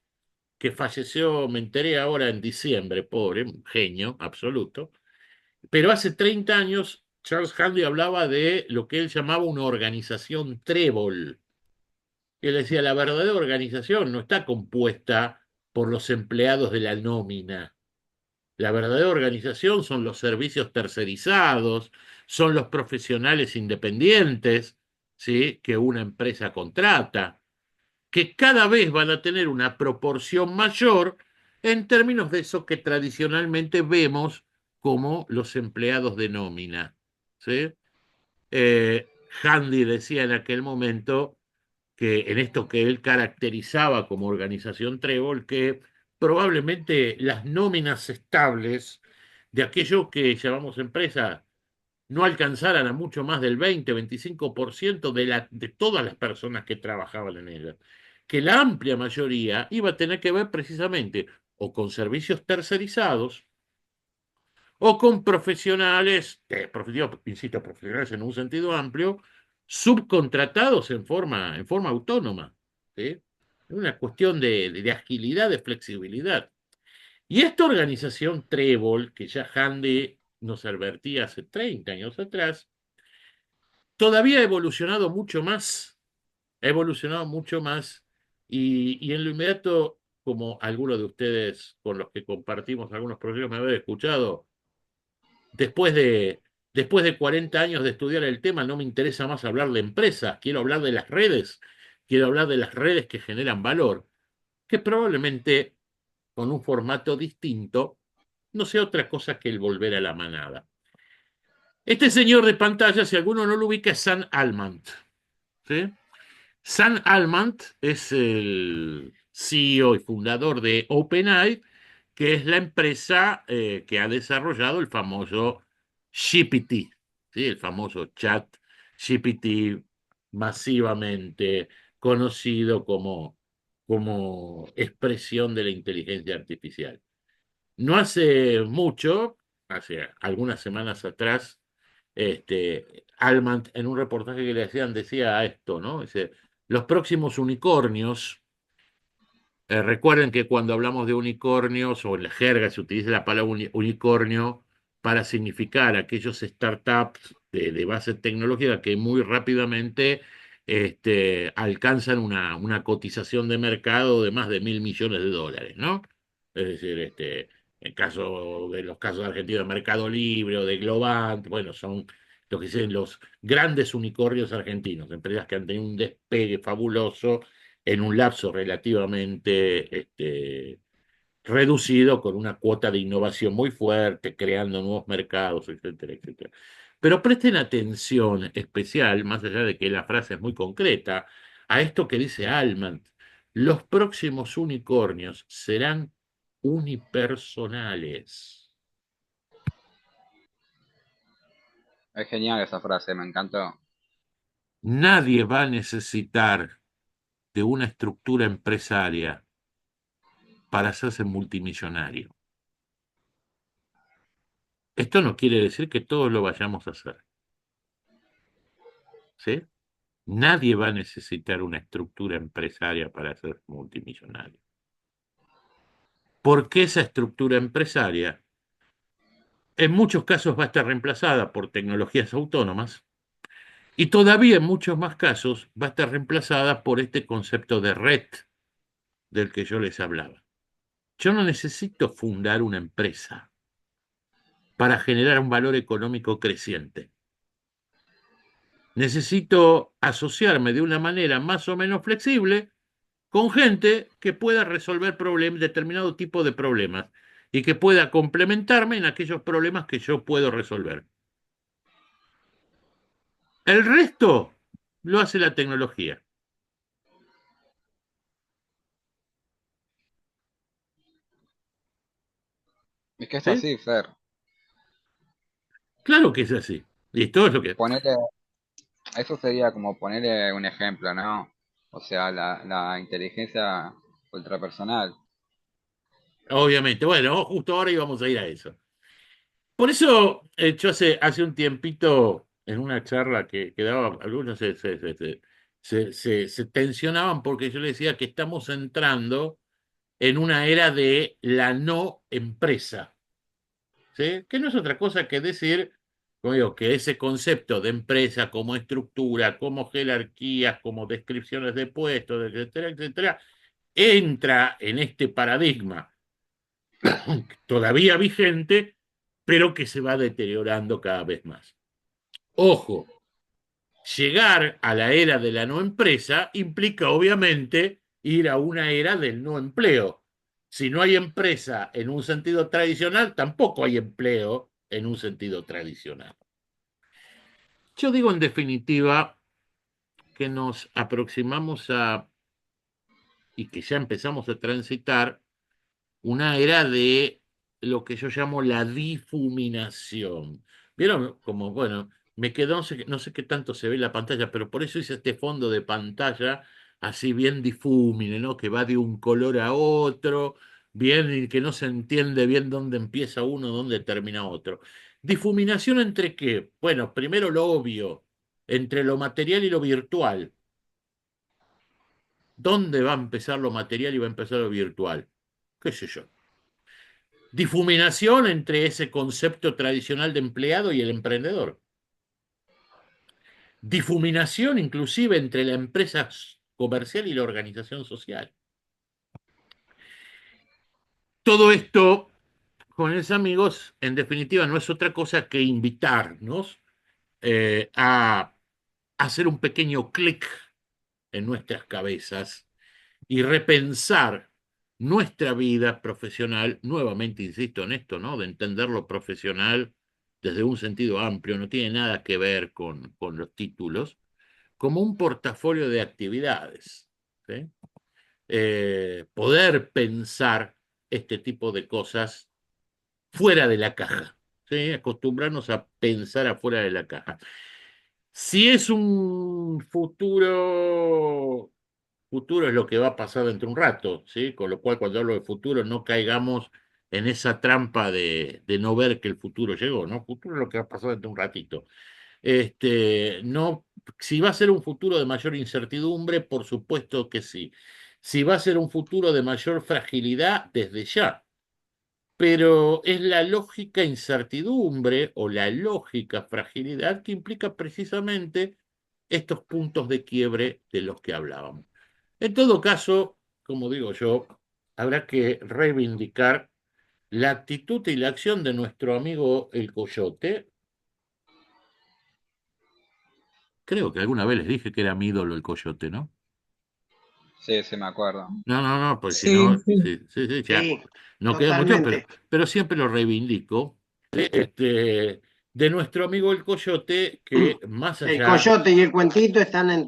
que falleció, me enteré ahora en diciembre, pobre, un genio absoluto. Pero hace 30 años Charles Handy hablaba de lo que él llamaba una organización trébol. Él decía, la verdadera organización no está compuesta por los empleados de la nómina. La verdadera organización son los servicios tercerizados, son los profesionales independientes, ¿sí? Que una empresa contrata, que cada vez van a tener una proporción mayor en términos de eso que tradicionalmente vemos como los empleados de nómina, ¿sí? Handy decía en aquel momento que en esto que él caracterizaba como organización trébol, que probablemente las nóminas estables de aquello que llamamos empresa no alcanzaran a mucho más del 20-25% de todas las personas que trabajaban en ella, que la amplia mayoría iba a tener que ver precisamente o con servicios tercerizados o con profesionales, insisto, profesionales en un sentido amplio, subcontratados en forma autónoma. ¿Sí? Es una cuestión de agilidad, de flexibilidad. Y esta organización Trébol, que ya Handy nos advertía hace 30 años atrás, todavía ha evolucionado mucho más y en lo inmediato, como algunos de ustedes con los que compartimos algunos proyectos me habéis escuchado, después de, después de 40 años de estudiar el tema, no me interesa más hablar de empresas, quiero hablar de las redes, quiero hablar de las redes que generan valor, que probablemente con un formato distinto no sea otra cosa que el volver a la manada. Este señor de pantalla, si alguno no lo ubica, es Sam Altman, ¿sí? Sam Altman es el CEO y fundador de OpenAI, que es la empresa que ha desarrollado el famoso GPT, ¿sí? El famoso chat GPT masivamente conocido como expresión de la inteligencia artificial. No hace mucho, hace algunas semanas atrás, Altman en un reportaje que le hacían decía esto, ¿no? Dice, los próximos unicornios, recuerden que cuando hablamos de unicornios o en la jerga se utiliza la palabra unicornio para significar aquellos startups de base tecnológica que muy rápidamente alcanzan una cotización de mercado de más de 1.000 millones de dólares, ¿no? Es decir, en caso de los casos de Argentina, Mercado Libre o de Globant, bueno, son lo que dicen los grandes unicornios argentinos, empresas que han tenido un despegue fabuloso en un lapso relativamente reducido, con una cuota de innovación muy fuerte, creando nuevos mercados, etcétera, etcétera. Pero presten atención especial, más allá de que la frase es muy concreta, a esto que dice Altman. Los próximos unicornios serán unipersonales. Es genial esa frase, me encantó. Nadie va a necesitar de una estructura empresaria para hacerse multimillonario. Esto no quiere decir que todos lo vayamos a hacer, ¿sí? Nadie va a necesitar una estructura empresaria para ser multimillonario. Porque esa estructura empresaria en muchos casos va a estar reemplazada por tecnologías autónomas y todavía en muchos más casos va a estar reemplazada por este concepto de red del que yo les hablaba. Yo no necesito fundar una empresa para generar un valor económico creciente. Necesito asociarme de una manera más o menos flexible con gente que pueda resolver determinado tipo de problemas y que pueda complementarme en aquellos problemas que yo puedo resolver. El resto lo hace la tecnología. Es que es ¿Sí? así, Fer. Claro que es así. Y esto es lo que... Ponele, eso sería como ponerle un ejemplo, ¿no? O sea, la inteligencia ultrapersonal. Obviamente, bueno, justo ahora íbamos a ir a eso. Por eso, yo hace un tiempito, en una charla que daba, algunos se tensionaban porque yo les decía que estamos entrando en una era de la no empresa, ¿sí? Que no es otra cosa que decir, como digo, que ese concepto de empresa como estructura, como jerarquías, como descripciones de puestos, etcétera, etcétera, entra en este paradigma todavía vigente, pero que se va deteriorando cada vez más. Ojo, llegar a la era de la no empresa implica obviamente ir a una era del no empleo. Si no hay empresa en un sentido tradicional, tampoco hay empleo en un sentido tradicional. Yo digo en definitiva que nos aproximamos a, y que ya empezamos a transitar, una era de lo que yo llamo la difuminación. ¿Vieron? Como, bueno, me quedó, no sé qué tanto se ve en la pantalla, pero por eso hice este fondo de pantalla así bien difúmine, ¿no? Que va de un color a otro, bien, y que no se entiende bien dónde empieza uno, dónde termina otro. ¿Difuminación entre qué? Bueno, primero lo obvio, entre lo material y lo virtual. ¿Dónde va a empezar lo material y va a empezar lo virtual? ¿Qué sé yo? Difuminación entre ese concepto tradicional de empleado y el emprendedor. Difuminación inclusive entre la empresa comercial y la organización social. Todo esto, jóvenes amigos, en definitiva no es otra cosa que invitarnos a hacer un pequeño clic en nuestras cabezas y repensar nuestra vida profesional, nuevamente insisto en esto, ¿no? De entender lo profesional desde un sentido amplio, no tiene nada que ver con los títulos, como un portafolio de actividades, ¿sí? Poder pensar este tipo de cosas fuera de la caja, ¿sí? Acostumbrarnos a pensar afuera de la caja. Si es un futuro es lo que va a pasar dentro de un rato, ¿sí? Con lo cual, cuando hablo de futuro, no caigamos en esa trampa de no ver que el futuro llegó, ¿no? Futuro es lo que va a pasar dentro de un ratito. No, si va a ser un futuro de mayor incertidumbre, por supuesto que sí. Si va a ser un futuro de mayor fragilidad, desde ya. Pero es la lógica incertidumbre o la lógica fragilidad que implica precisamente estos puntos de quiebre de los que hablábamos. En todo caso, como digo yo, habrá que reivindicar la actitud y la acción de nuestro amigo el Coyote, Creo que alguna vez les dije que era mi ídolo el Coyote, ¿no? Sí, sí, me acuerdo. No, no, no, pues si Sí, no, sí. sí, sí, sí, ya Sí, no queda mucho, totalmente. pero siempre lo reivindico. De nuestro amigo el Coyote, que más El allá, coyote y el cuentito están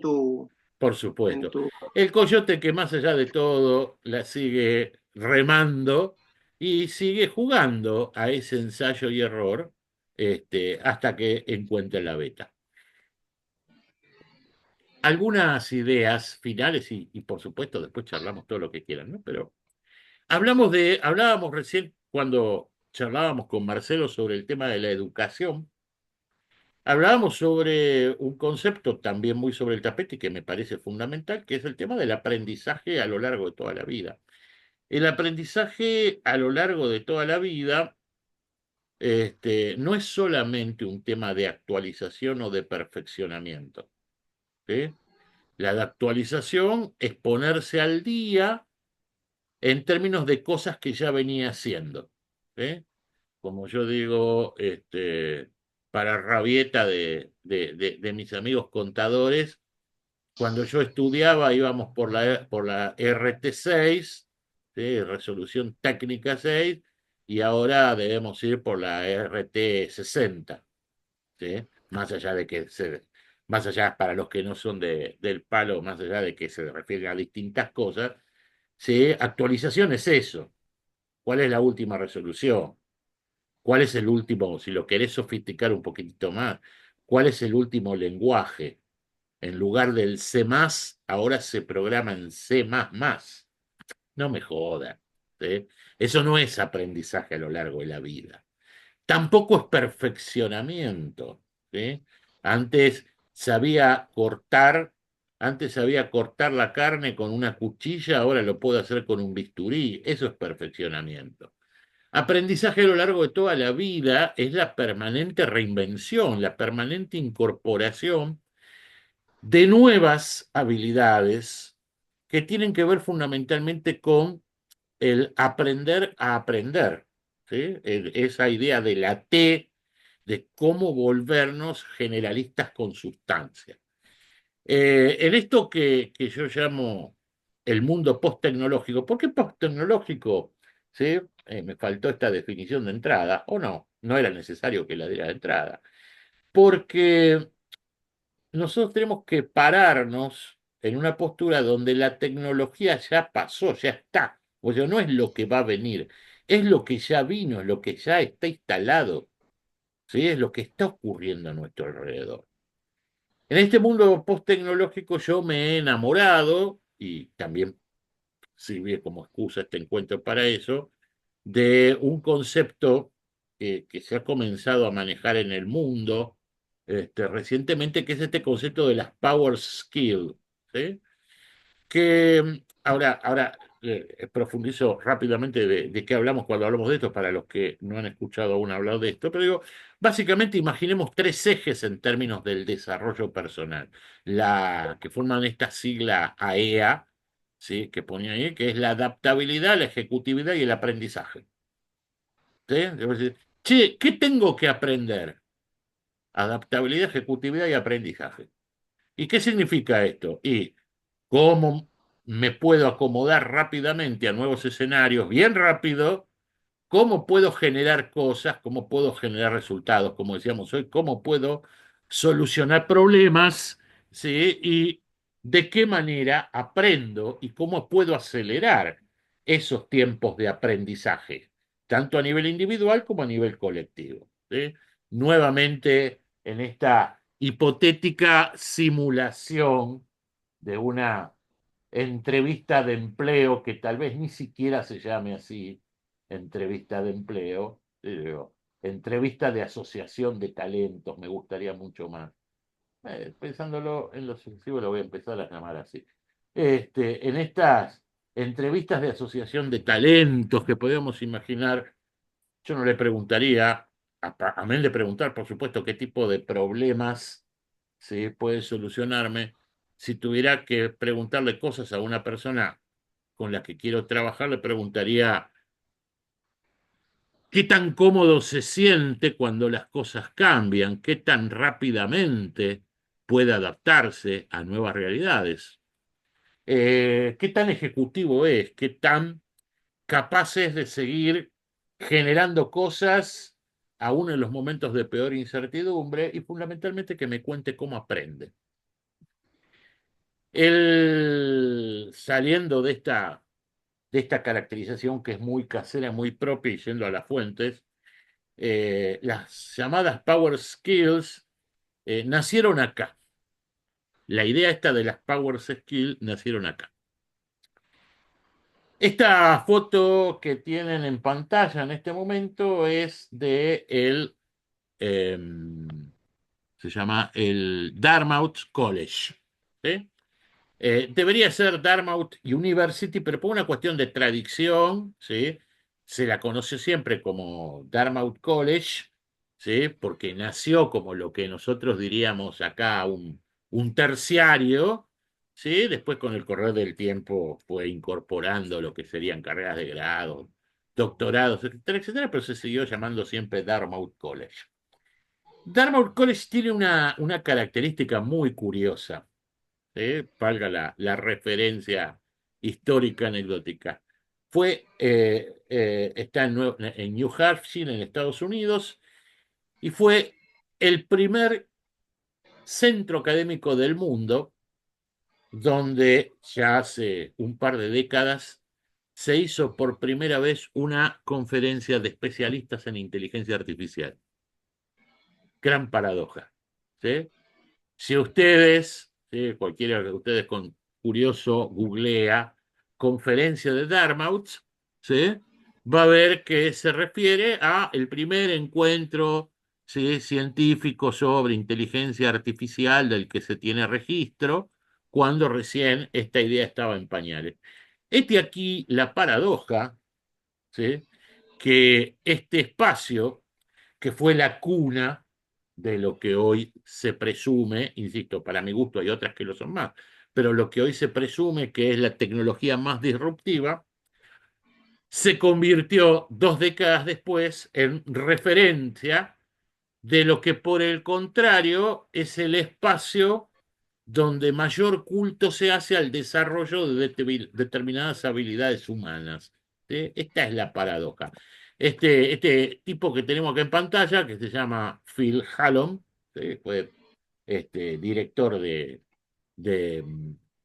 por en supuesto, tu. el Coyote que más allá de todo la sigue remando y sigue jugando a ese ensayo y error, hasta que encuentre la beta. Algunas ideas finales y por supuesto después charlamos todo lo que quieran, ¿no? Pero hablábamos recién cuando charlábamos con Marcelo sobre el tema de la educación. Hablábamos sobre un concepto también muy sobre el tapete y que me parece fundamental, que es el tema del aprendizaje a lo largo de toda la vida. El aprendizaje a lo largo de toda la vida, no es solamente un tema de actualización o de perfeccionamiento, ¿sí? La de actualización es ponerse al día en términos de cosas que ya venía haciendo, ¿sí? Como yo digo, para rabieta de mis amigos contadores, cuando yo estudiaba íbamos por la RT6, ¿sí? Resolución técnica 6, y ahora debemos ir por la RT60, ¿sí? Más allá para los que no son del palo, más allá de que se refieren a distintas cosas, ¿sí? Actualización es eso. ¿Cuál es la última resolución? ¿Cuál es el último, si lo querés sofisticar un poquitito más, cuál es el último lenguaje? En lugar del C+, ahora se programa en C++. No me joda, ¿sí? Eso no es aprendizaje a lo largo de la vida. Tampoco es perfeccionamiento, ¿sí? Antes sabía cortar, antes sabía cortar la carne con una cuchilla, ahora lo puedo hacer con un bisturí. Eso es perfeccionamiento. Aprendizaje a lo largo de toda la vida es la permanente reinvención, la permanente incorporación de nuevas habilidades que tienen que ver fundamentalmente con el aprender a aprender, ¿sí? Esa idea de la T, de cómo volvernos generalistas con sustancia. En esto que yo llamo el mundo post-tecnológico, ¿por qué post-tecnológico? ¿Sí? Me faltó esta definición de entrada, o no, no era necesario que la diera de entrada, porque nosotros tenemos que pararnos en una postura donde la tecnología ya pasó, ya está. O sea, no es lo que va a venir, es lo que ya vino, es lo que ya está instalado, ¿sí? Es lo que está ocurriendo a nuestro alrededor. En este mundo post-tecnológico yo me he enamorado, y también sirve como excusa este encuentro para eso, de un concepto que se ha comenzado a manejar en el mundo recientemente, que es este concepto de las power skills, ¿sí? Que ahora profundizo rápidamente de qué hablamos cuando hablamos de esto, para los que no han escuchado aún hablar de esto, pero digo, básicamente imaginemos tres ejes en términos del desarrollo personal, que forman esta sigla AEA, ¿sí? Que ponía ahí, que es la adaptabilidad, la ejecutividad y el aprendizaje. ¿Sí? Debo decir, che, ¿qué tengo que aprender? Adaptabilidad, ejecutividad y aprendizaje. ¿Y qué significa esto? Y cómo me puedo acomodar rápidamente a nuevos escenarios, bien rápido, cómo puedo generar cosas, cómo puedo generar resultados, como decíamos hoy, cómo puedo solucionar problemas, ¿sí? Y de qué manera aprendo y cómo puedo acelerar esos tiempos de aprendizaje, tanto a nivel individual como a nivel colectivo, ¿sí? Nuevamente, en esta hipotética simulación de una entrevista de empleo que tal vez ni siquiera se llame así, entrevista de empleo, entrevista de asociación de talentos, me gustaría mucho más. Pensándolo en lo sucesivo, lo voy a empezar a llamar así. En estas entrevistas de asociación de talentos que podemos imaginar, yo no le preguntaría, amén de preguntar, por supuesto, qué tipo de problemas se puede solucionarme. Si tuviera que preguntarle cosas a una persona con la que quiero trabajar, le preguntaría qué tan cómodo se siente cuando las cosas cambian, qué tan rápidamente puede adaptarse a nuevas realidades. ¿Qué tan ejecutivo es? ¿Qué tan capaz es de seguir generando cosas aún en los momentos de peor incertidumbre? Y fundamentalmente que me cuente cómo aprende. Él, saliendo de esta caracterización que es muy casera, muy propia y yendo a las fuentes, las llamadas Power Skills nacieron acá. La idea esta de las Power Skills nacieron acá. Esta foto que tienen en pantalla en este momento es de eh, se llama el Dartmouth College. ¿Sí? Debería ser Dartmouth University, pero por una cuestión de tradición, ¿sí? Se la conoce siempre como Dartmouth College, ¿sí? Porque nació como lo que nosotros diríamos acá un terciario, ¿sí? Después con el correr del tiempo fue incorporando lo que serían carreras de grado, doctorados, etcétera, etcétera, pero se siguió llamando siempre Dartmouth College. Dartmouth College tiene una característica muy curiosa, valga la referencia histórica anecdótica. Está en New Hampshire, en Estados Unidos, y fue el primer centro académico del mundo donde ya hace un par de décadas se hizo por primera vez una conferencia de especialistas en inteligencia artificial. Gran paradoja. ¿Sí? Si ustedes, ¿sí? Cualquiera de ustedes con curioso googlea conferencia de Dartmouth, ¿sí? Va a ver que se refiere a el primer encuentro, ¿sí? científico sobre inteligencia artificial del que se tiene registro, cuando recién esta idea estaba en pañales. Este aquí la paradoja, ¿sí? Que este espacio que fue la cuna de lo que hoy se presume, insisto, para mi gusto hay otras que lo son más, pero lo que hoy se presume que es la tecnología más disruptiva, se convirtió 2 décadas después en referencia de lo que por el contrario es el espacio donde mayor culto se hace al desarrollo de determinadas habilidades humanas. ¿Sí? Esta es la paradoja. Este tipo que tenemos acá en pantalla, que se llama Phil Hallam, ¿sí? Fue director de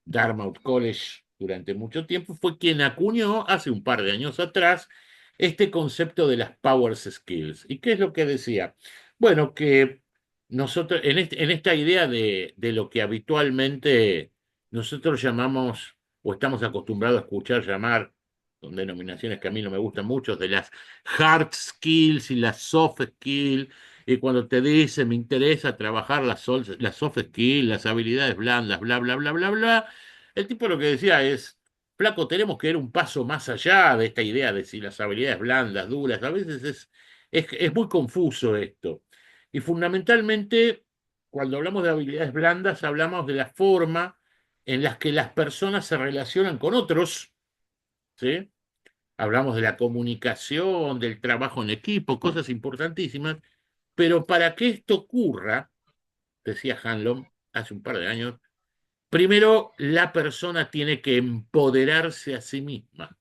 Dartmouth College durante mucho tiempo, fue quien acuñó hace un par de años atrás este concepto de las Power Skills. ¿Y qué es lo que decía? Bueno, que nosotros, en esta idea de lo que habitualmente nosotros llamamos o estamos acostumbrados a escuchar llamar, con denominaciones que a mí no me gustan mucho, de las hard skills y las soft skills, y cuando te dice me interesa trabajar las soft skills, las habilidades blandas, bla, bla, bla, bla, bla, el tipo lo que decía es, flaco, tenemos que ir un paso más allá de esta idea de si las habilidades blandas, duras, a veces es muy confuso esto. Y fundamentalmente, cuando hablamos de habilidades blandas, hablamos de la forma en las que las personas se relacionan con otros, ¿sí? Hablamos de la comunicación, del trabajo en equipo, cosas importantísimas, pero para que esto ocurra, decía Hanlon hace un par de años, primero la persona tiene que empoderarse a sí misma.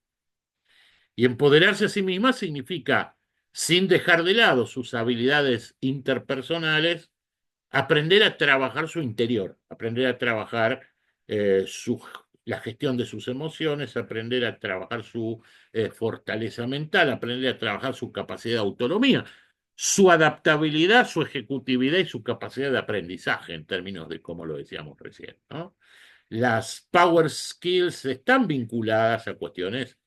Y empoderarse a sí misma significa, sin dejar de lado sus habilidades interpersonales, aprender a trabajar su interior, aprender a trabajar la gestión de sus emociones, aprender a trabajar su fortaleza mental, aprender a trabajar su capacidad de autonomía, su adaptabilidad, su ejecutividad y su capacidad de aprendizaje en términos de cómo lo decíamos recién, ¿no? Las power skills están vinculadas a cuestiones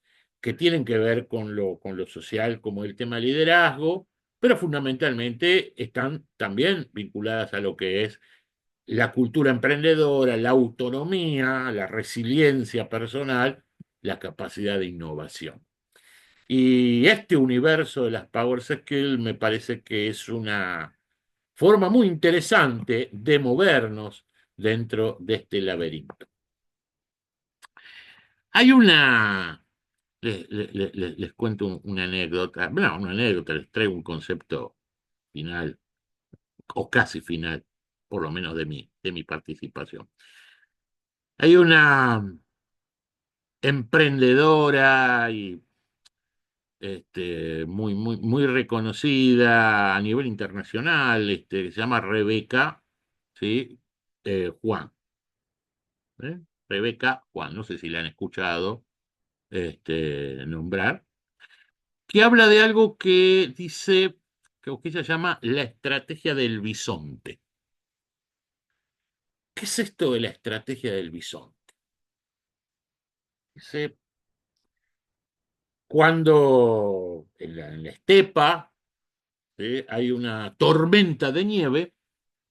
que tienen que ver con lo social, como el tema liderazgo, pero fundamentalmente están también vinculadas a lo que es la cultura emprendedora, la autonomía, la resiliencia personal, la capacidad de innovación. Y este universo de las Power Skills me parece que es una forma muy interesante de movernos dentro de este laberinto. Hay les cuento una anécdota, bueno, una anécdota, les traigo un concepto final, o casi final. por lo menos de mi participación. Hay una emprendedora y muy reconocida a nivel internacional, que se llama Rebeca, ¿sí? Juan, ¿eh? Rebeca Juan, no sé si la han escuchado nombrar, que habla de algo que dice, que ella llama la estrategia del bisonte. ¿Qué es esto de la estrategia del bisonte? Dice, cuando en la estepa, ¿sí?, hay una tormenta de nieve,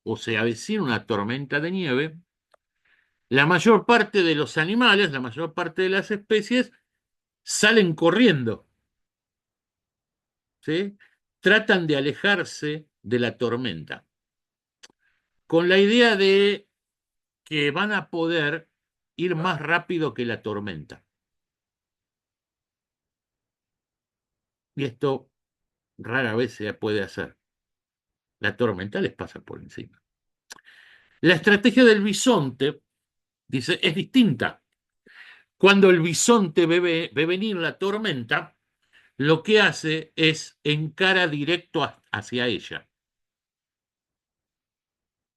o se avecina una tormenta de nieve, la mayor parte de los animales, la mayor parte de las especies, salen corriendo, ¿sí? Tratan de alejarse de la tormenta, con la idea de que van a poder ir más rápido que la tormenta. Y esto rara vez se puede hacer. La tormenta les pasa por encima. La estrategia del bisonte, dice, es distinta. Cuando el bisonte ve venir la tormenta, lo que hace es encara directo hacia ella.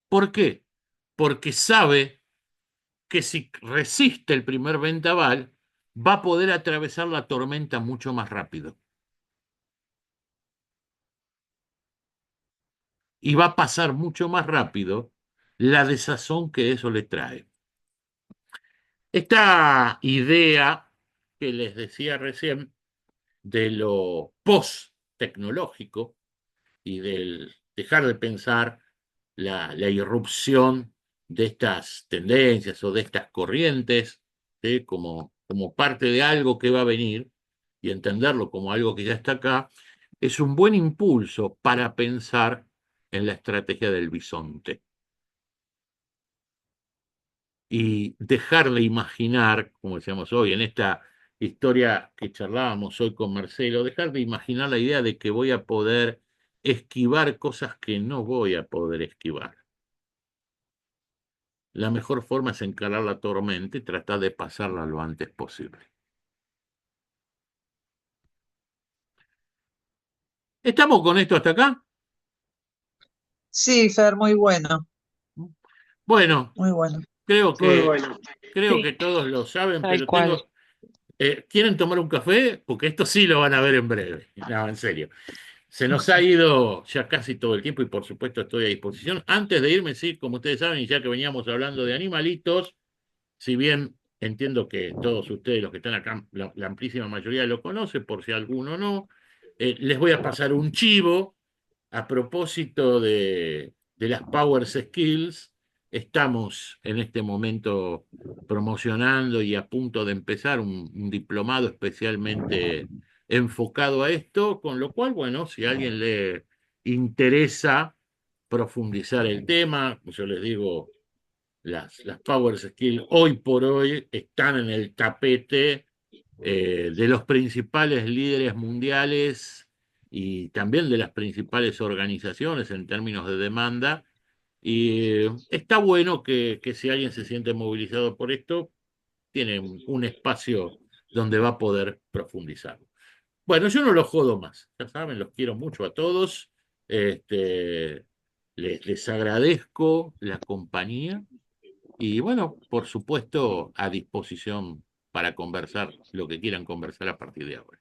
¿Por qué? Porque sabe que si resiste el primer vendaval, va a poder atravesar la tormenta mucho más rápido. Y va a pasar mucho más rápido la desazón que eso le trae. Esta idea que les decía recién de lo post-tecnológico y del dejar de pensar la irrupción de estas tendencias o de estas corrientes, ¿sí?, como parte de algo que va a venir y entenderlo como algo que ya está acá, es un buen impulso para pensar en la estrategia del bisonte y dejar de imaginar, como decíamos hoy, en esta historia que charlábamos hoy con Marcelo, dejar de imaginar la idea de que voy a poder esquivar cosas que no voy a poder esquivar. La mejor forma es encarar la tormenta y tratar de pasarla lo antes posible. ¿Estamos con esto hasta acá? Sí, Fer, muy bueno, Bueno, muy bueno. creo Muy que, bueno. creo que Sí, todos lo saben, tal pero cual. ¿quieren tomar un café? Porque esto sí lo van a ver en breve. No, en serio. Se nos ha ido ya casi todo el tiempo y por supuesto estoy a disposición. Antes de irme, sí, como ustedes saben, y ya que veníamos hablando de animalitos, si bien entiendo que todos ustedes, los que están acá, la amplísima mayoría lo conoce, por si alguno no, les voy a pasar un chivo a propósito de las Power Skills. Estamos en este momento promocionando y a punto de empezar un diplomado especialmente enfocado a esto, con lo cual, bueno, si a alguien le interesa profundizar el tema, yo les digo, las Power Skills hoy por hoy están en el tapete de los principales líderes mundiales y también de las principales organizaciones en términos de demanda. Y está bueno que si alguien se siente movilizado por esto, tiene un espacio donde va a poder profundizar. Bueno, yo no los jodo más, ya saben, los quiero mucho a todos. Este, les agradezco la compañía y bueno, por supuesto, a disposición para conversar lo que quieran conversar a partir de ahora.